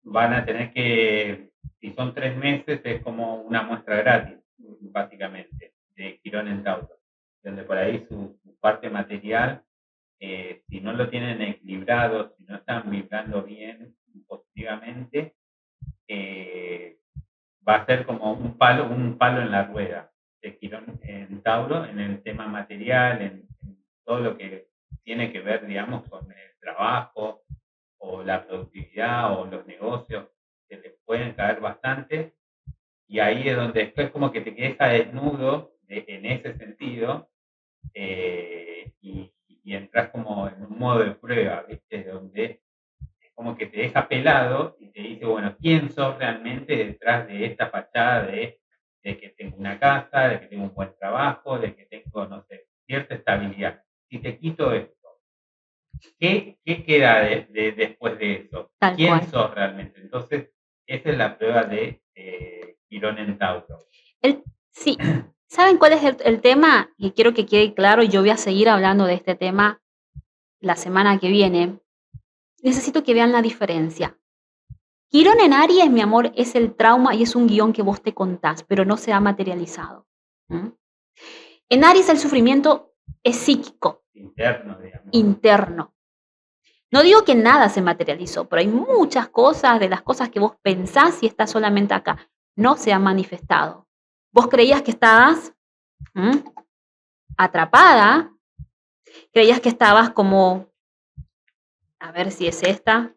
van a tener que, si son 3 meses, es como una muestra gratis, básicamente, de Quirón en Tauro, donde por ahí su parte material, si no lo tienen equilibrado, si no están vibrando bien, positivamente, va a ser como un palo en la rueda de Quirón en Tauro, en el tema material, en todo lo que tiene que ver, digamos, con el trabajo o la productividad o los negocios, que les pueden caer bastante, y ahí es donde después como que te quedas desnudo en ese sentido, y entras como en un modo de prueba, ¿viste? Donde como que te deja pelado y te dice, bueno, ¿quién sos realmente detrás de esta fachada de que tengo una casa, de que tengo un buen trabajo, de que tengo, no sé, cierta estabilidad? Si te quito esto, ¿qué queda después de eso? Tal ¿Quién cual. sos realmente? Entonces, esa es la prueba de Quirón en Tauro. Sí. ¿Saben cuál es el tema? Y quiero que quede claro, y yo voy a seguir hablando de este tema la semana que viene. Necesito que vean la diferencia. Quirón en Aries, mi amor, es el trauma y es un guión que vos te contás, pero no se ha materializado. En Aries el sufrimiento es psíquico. Interno, digamos. Interno. No digo que nada se materializó, pero hay muchas cosas de las cosas que vos pensás y estás solamente acá. No se han manifestado. Vos creías que estabas atrapada, creías que estabas como, a ver si es esta,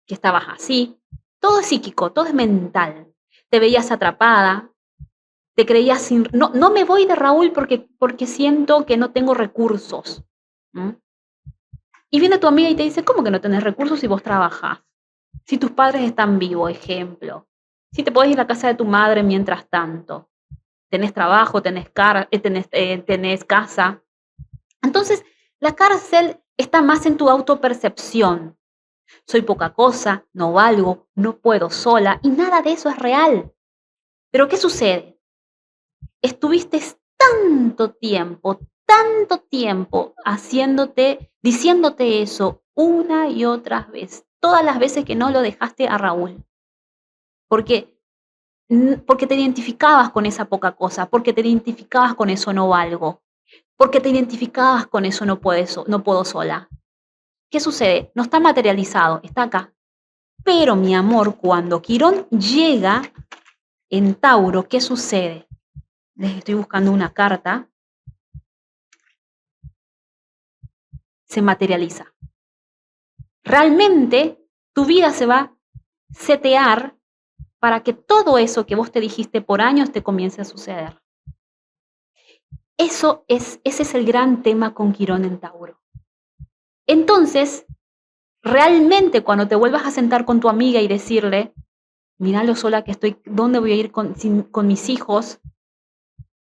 que estabas así. Todo es psíquico, todo es mental. Te veías atrapada, te creías sin... No me voy de Raúl porque siento que no tengo recursos. Y viene tu amiga y te dice, ¿cómo que no tenés recursos si vos trabajás? Si tus padres están vivos, ejemplo. Si te podés ir a la casa de tu madre mientras tanto. Tenés trabajo, tenés casa. Entonces, la cárcel está más en tu autopercepción. Soy poca cosa, no valgo, no puedo sola, y nada de eso es real. Pero ¿qué sucede? Estuviste tanto tiempo diciéndote eso una y otra vez, todas las veces que no lo dejaste a Raúl. Porque te identificabas con esa poca cosa, porque te identificabas con eso no valgo, porque te identificabas con eso no puedo sola. ¿Qué sucede? No está materializado, está acá. Pero, mi amor, cuando Quirón llega en Tauro, ¿qué sucede? Les estoy buscando una carta. Se materializa. Realmente, tu vida se va a setear para que todo eso que vos te dijiste por años te comience a suceder. Ese es el gran tema con Quirón en Tauro. Entonces, realmente cuando te vuelvas a sentar con tu amiga y decirle, mirá lo sola que estoy, ¿dónde voy a ir con mis hijos?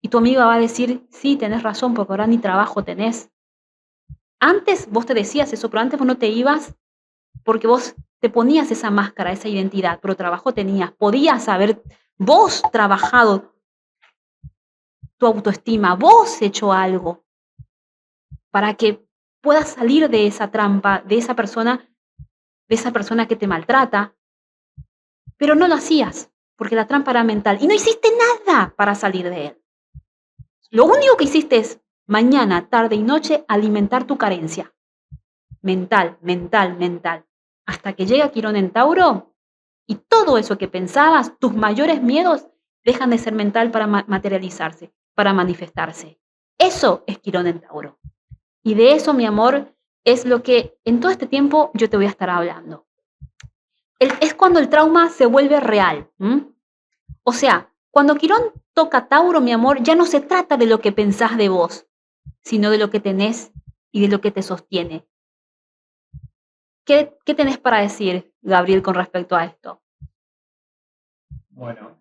Y tu amiga va a decir, sí, tenés razón, porque ahora ni trabajo tenés. Antes vos te decías eso, pero antes vos no te ibas porque vos te ponías esa máscara, esa identidad, pero trabajo tenías. Podías haber vos trabajado tu autoestima, vos hecho algo para que puedas salir de esa trampa, de esa persona que te maltrata, pero no lo hacías, porque la trampa era mental y no hiciste nada para salir de él. Lo único que hiciste es mañana, tarde y noche alimentar tu carencia. Mental, mental, mental. Hasta que llega Quirón en Tauro y todo eso que pensabas, tus mayores miedos, dejan de ser mental para materializarse, para manifestarse. Eso es Quirón en Tauro. Y de eso, mi amor, es lo que en todo este tiempo yo te voy a estar hablando. Es cuando el trauma se vuelve real. O sea, cuando Quirón toca Tauro, mi amor, ya no se trata de lo que pensás de vos, sino de lo que tenés y de lo que te sostiene. ¿Qué tenés para decir, Gabriel, con respecto a esto? Bueno,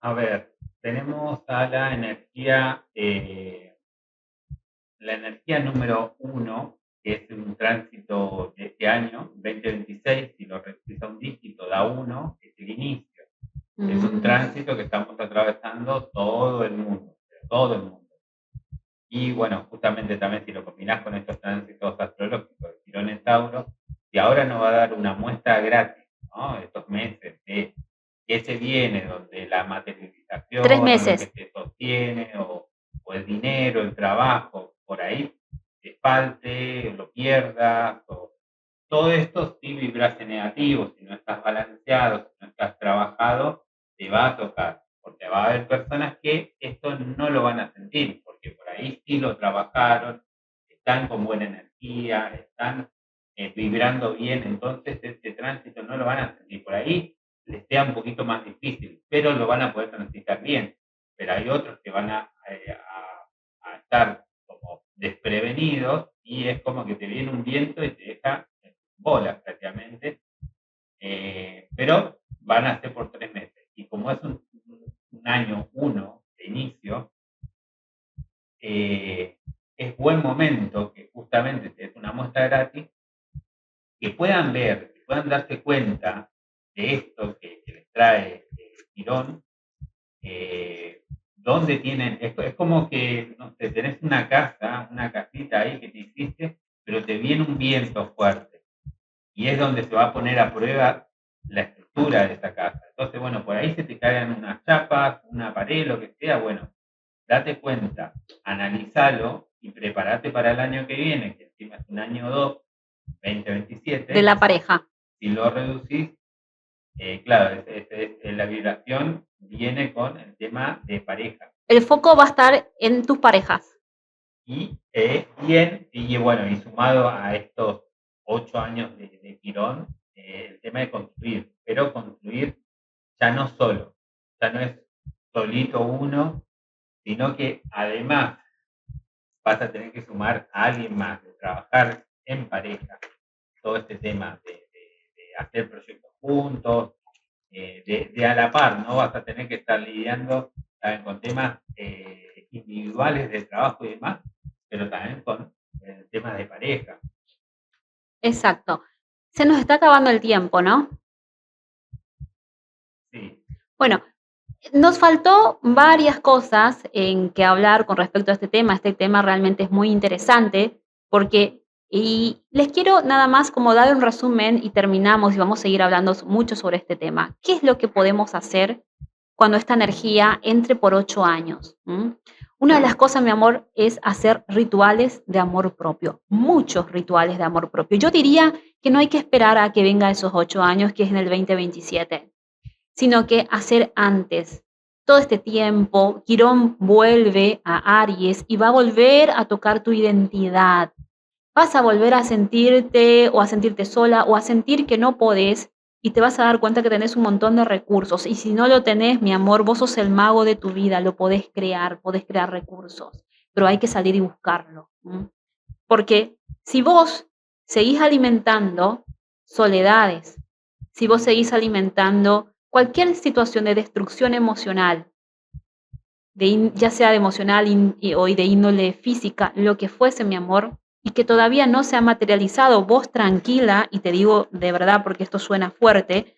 a ver, tenemos a la energía número 1, que es un tránsito de este año, 2026, si lo repisa un dígito, da 1, es el inicio. Es un tránsito que estamos atravesando todo el mundo, todo el mundo. Y bueno, justamente también si lo combinás con estos tránsitos astrológicos de Quirón en Tauro, y ahora nos va a dar una muestra gratis, ¿no? Estos meses de qué se viene, donde la materialización, 3 o lo que meses. te sostiene, o el dinero, el trabajo, por ahí te falte, lo pierdas, o todo esto si vibras en negativo, si no estás balanceado, si no estás trabajado, te va a tocar, porque va a haber personas que esto no lo van a sentir, porque por ahí sí lo trabajaron, están con buena energía, están vibrando bien, entonces este tránsito no lo van a sentir. Por ahí les sea un poquito más difícil, pero lo van a poder transitar bien. Pero hay otros que van a estar como desprevenidos y es como que te viene un viento y te deja bolas prácticamente, pero van a ser por 3 meses. Y como es un año 1 de inicio, es buen momento que justamente es una muestra gratis, que puedan ver, que puedan darse cuenta de esto que les trae Quirón, donde tienen, es como que, no sé, tenés una casita ahí que te hiciste, pero te viene un viento fuerte y es donde se va a poner a prueba la estructura de esa casa. Entonces, bueno, por ahí se te caen unas chapas, una pared, lo que sea, bueno, date cuenta, analizalo y prepárate para el año que viene, que encima es un año 2, De 2027. la pareja. Si lo reducís, claro, la vibración viene con el tema de pareja. El foco va a estar en tus parejas. Y bueno, y sumado a estos 8 años de Quirón, el tema de construir, pero construir ya no solo, ya no es solito uno, sino que además vas a tener que sumar a alguien más, de trabajar en pareja, todo este tema de hacer proyectos juntos, de a la par, ¿no? Vas a tener que estar lidiando también con temas individuales de trabajo y demás, pero también con temas de pareja. Exacto. Se nos está acabando el tiempo, ¿no? Sí. Bueno, nos faltó varias cosas en que hablar con respecto a este tema. Este tema realmente es muy interesante porque, y les quiero nada más como dar un resumen y terminamos y vamos a seguir hablando mucho sobre este tema. ¿Qué es lo que podemos hacer cuando esta energía entre por 8 años? Una de las cosas, mi amor, es hacer rituales de amor propio, muchos rituales de amor propio. Yo diría que no hay que esperar a que venga esos 8 años, que es en el 2027, sino que hacer antes. Todo este tiempo, Quirón vuelve a Aries y va a volver a tocar tu identidad. Vas a volver a sentirte o a sentirte sola o a sentir que no podés y te vas a dar cuenta que tenés un montón de recursos. Y si no lo tenés, mi amor, vos sos el mago de tu vida, lo podés crear recursos, pero hay que salir y buscarlo. Porque si vos seguís alimentando soledades, si vos seguís alimentando cualquier situación de destrucción emocional, ya sea de emocional o de índole física, lo que fuese, mi amor, y que todavía no se ha materializado, vos tranquila, y te digo de verdad porque esto suena fuerte,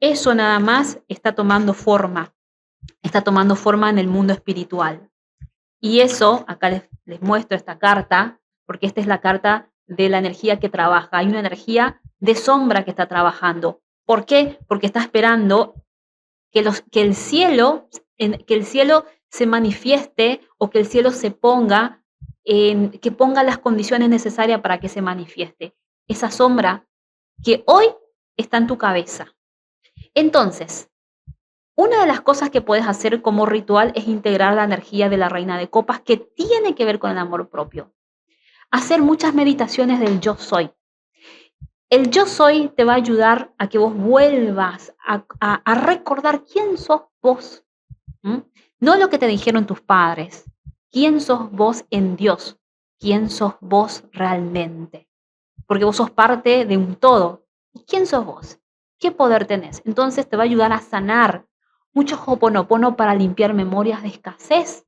eso nada más está tomando forma en el mundo espiritual. Y eso, acá les muestro esta carta, porque esta es la carta de la energía que trabaja. Hay una energía de sombra que está trabajando. ¿Por qué? Porque está esperando que el cielo se manifieste o que el cielo se ponga, que ponga las condiciones necesarias para que se manifieste. Esa sombra que hoy está en tu cabeza. Entonces, una de las cosas que puedes hacer como ritual es integrar la energía de la reina de copas que tiene que ver con el amor propio. Hacer muchas meditaciones del yo soy. El yo soy te va a ayudar a que vos vuelvas a recordar quién sos vos. No lo que te dijeron tus padres. ¿Quién sos vos en Dios? ¿Quién sos vos realmente? Porque vos sos parte de un todo. ¿Y quién sos vos? ¿Qué poder tenés? Entonces te va a ayudar a sanar. Mucho Ho'oponopono para limpiar memorias de escasez.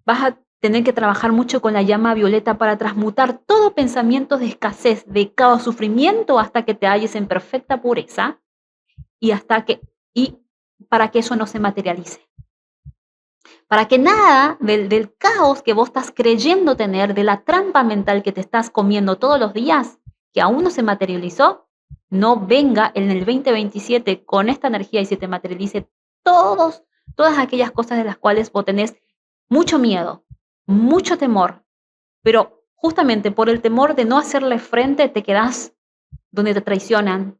Vas a tener que trabajar mucho con la llama violeta para transmutar todo pensamiento de escasez, de caos, sufrimiento, hasta que te halles en perfecta pureza y para que eso no se materialice. Para que nada del caos que vos estás creyendo tener, de la trampa mental que te estás comiendo todos los días, que aún no se materializó, no venga en el 2027 con esta energía y se te materialice todas aquellas cosas de las cuales vos tenés mucho miedo, mucho temor, pero justamente por el temor de no hacerle frente te quedás donde te traicionan,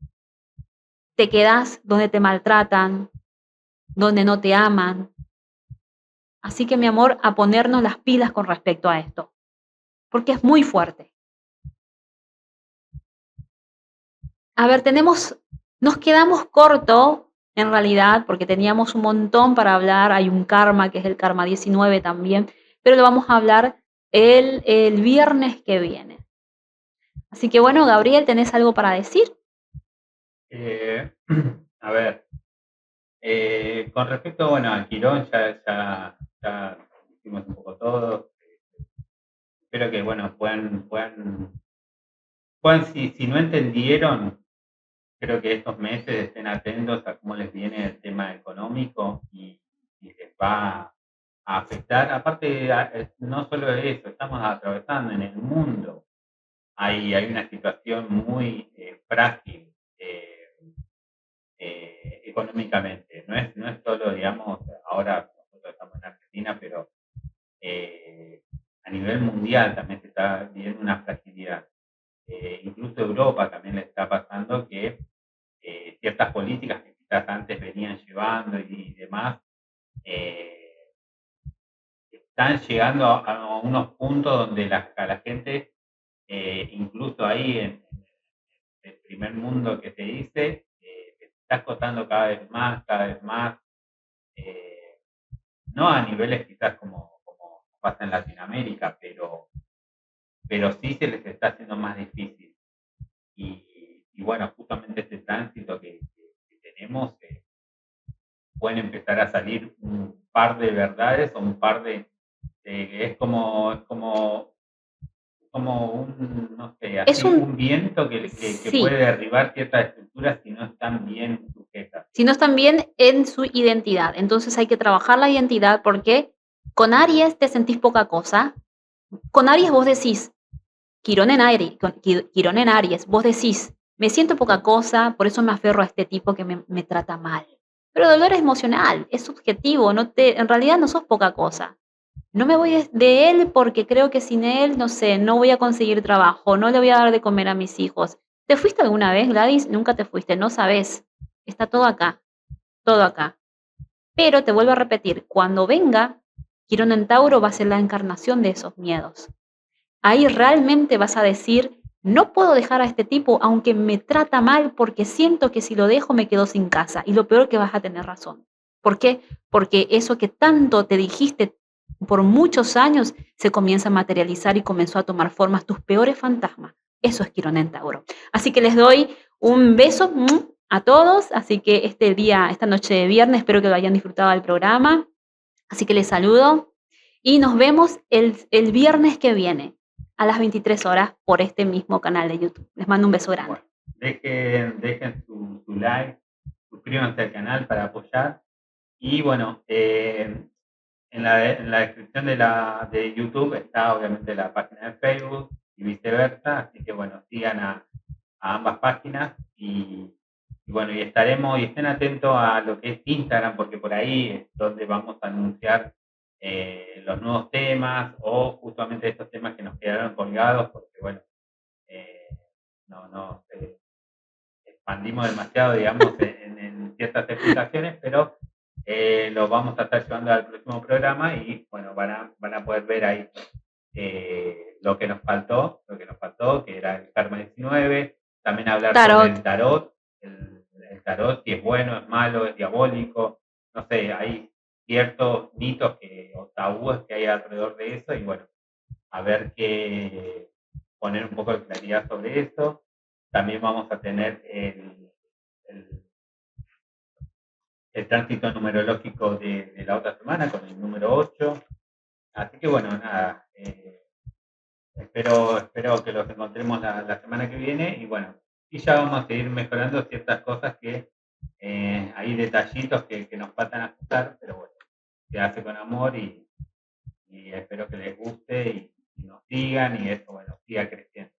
te quedás donde te maltratan, donde no te aman. Así que, mi amor, a ponernos las pilas con respecto a esto, porque es muy fuerte. A ver, nos quedamos cortos en realidad, porque teníamos un montón para hablar. Hay un karma, que es el karma 19 también, pero lo vamos a hablar el viernes que viene. Así que bueno, Gabriel, ¿tenés algo para decir? A ver, con respecto, bueno, al Quirón ya hicimos un poco todo. Espero que, bueno, puedan si no entendieron, creo que estos meses estén atentos a cómo les viene el tema económico y les va a afectar. Aparte, no solo eso, estamos atravesando en el mundo. Hay una situación muy frágil económicamente. No es solo, digamos, ahora nosotros estamos en Argentina, pero a nivel mundial también se está viviendo una fragilidad. Incluso Europa también le está pasando que ciertas políticas que quizás antes venían llevando y demás, están llegando a unos puntos donde a la gente, incluso ahí en el primer mundo que se dice, está costando cada vez más, no a niveles quizás como pasa en Latinoamérica, pero sí se les está haciendo más difícil. Y bueno, justamente este tránsito que tenemos, pueden empezar a salir un par de verdades o un par de... es como un, no sé, así, un viento que Sí. puede derribar ciertas estructuras si no están bien sujetas. Si no están bien en su identidad. Entonces hay que trabajar la identidad, porque con Aries te sentís poca cosa. Con Aries vos decís, Quirón en Aries, vos decís, me siento poca cosa, por eso me aferro a este tipo que me trata mal. Pero dolor es emocional, es subjetivo, en realidad no sos poca cosa. No me voy de él porque creo que sin él, no sé, no voy a conseguir trabajo, no le voy a dar de comer a mis hijos. ¿Te fuiste alguna vez, Gladys? Nunca te fuiste, no sabes. Está todo acá, todo acá. Pero te vuelvo a repetir, cuando venga, Quirón en Tauro va a ser la encarnación de esos miedos. Ahí realmente vas a decir, no puedo dejar a este tipo aunque me trata mal porque siento que si lo dejo me quedo sin casa. Y lo peor que vas a tener razón. ¿Por qué? Porque eso que tanto te dijiste por muchos años se comienza a materializar y comenzó a tomar formas tus peores fantasmas. Eso es Quirón en Tauro. Así que les doy un beso a todos. Así que este día, esta noche de viernes, espero que lo hayan disfrutado del programa. Así que les saludo y nos vemos el viernes que viene a las 23 horas por este mismo canal de YouTube. Les mando un beso grande. Bueno, dejen su like, suscríbanse al canal para apoyar. Y bueno, en la descripción de YouTube está obviamente la página de Facebook y viceversa. Así que bueno, sigan a ambas páginas y bueno, y estén atentos a lo que es Instagram, porque por ahí es donde vamos a anunciar los nuevos temas o justamente estos temas que nos quedaron colgados, porque bueno, no expandimos demasiado, digamos, en ciertas explicaciones, pero lo vamos a estar llevando al próximo programa y bueno, van a poder ver ahí lo que nos faltó, que era el Karma 19, también hablar sobre el tarot, el tarot, si es bueno, es malo, es diabólico, no sé, hay ciertos mitos o tabúes que hay alrededor de eso y bueno, a ver qué poner un poco de claridad sobre eso. También vamos a tener el, el tránsito numerológico de la otra semana con el número 8. Así que bueno, nada, espero que los encontremos la semana que viene y bueno, y ya vamos a seguir mejorando ciertas cosas que hay detallitos que nos faltan ajustar, pero bueno, se hace con amor y espero que les guste y nos sigan y eso, bueno, siga creciendo.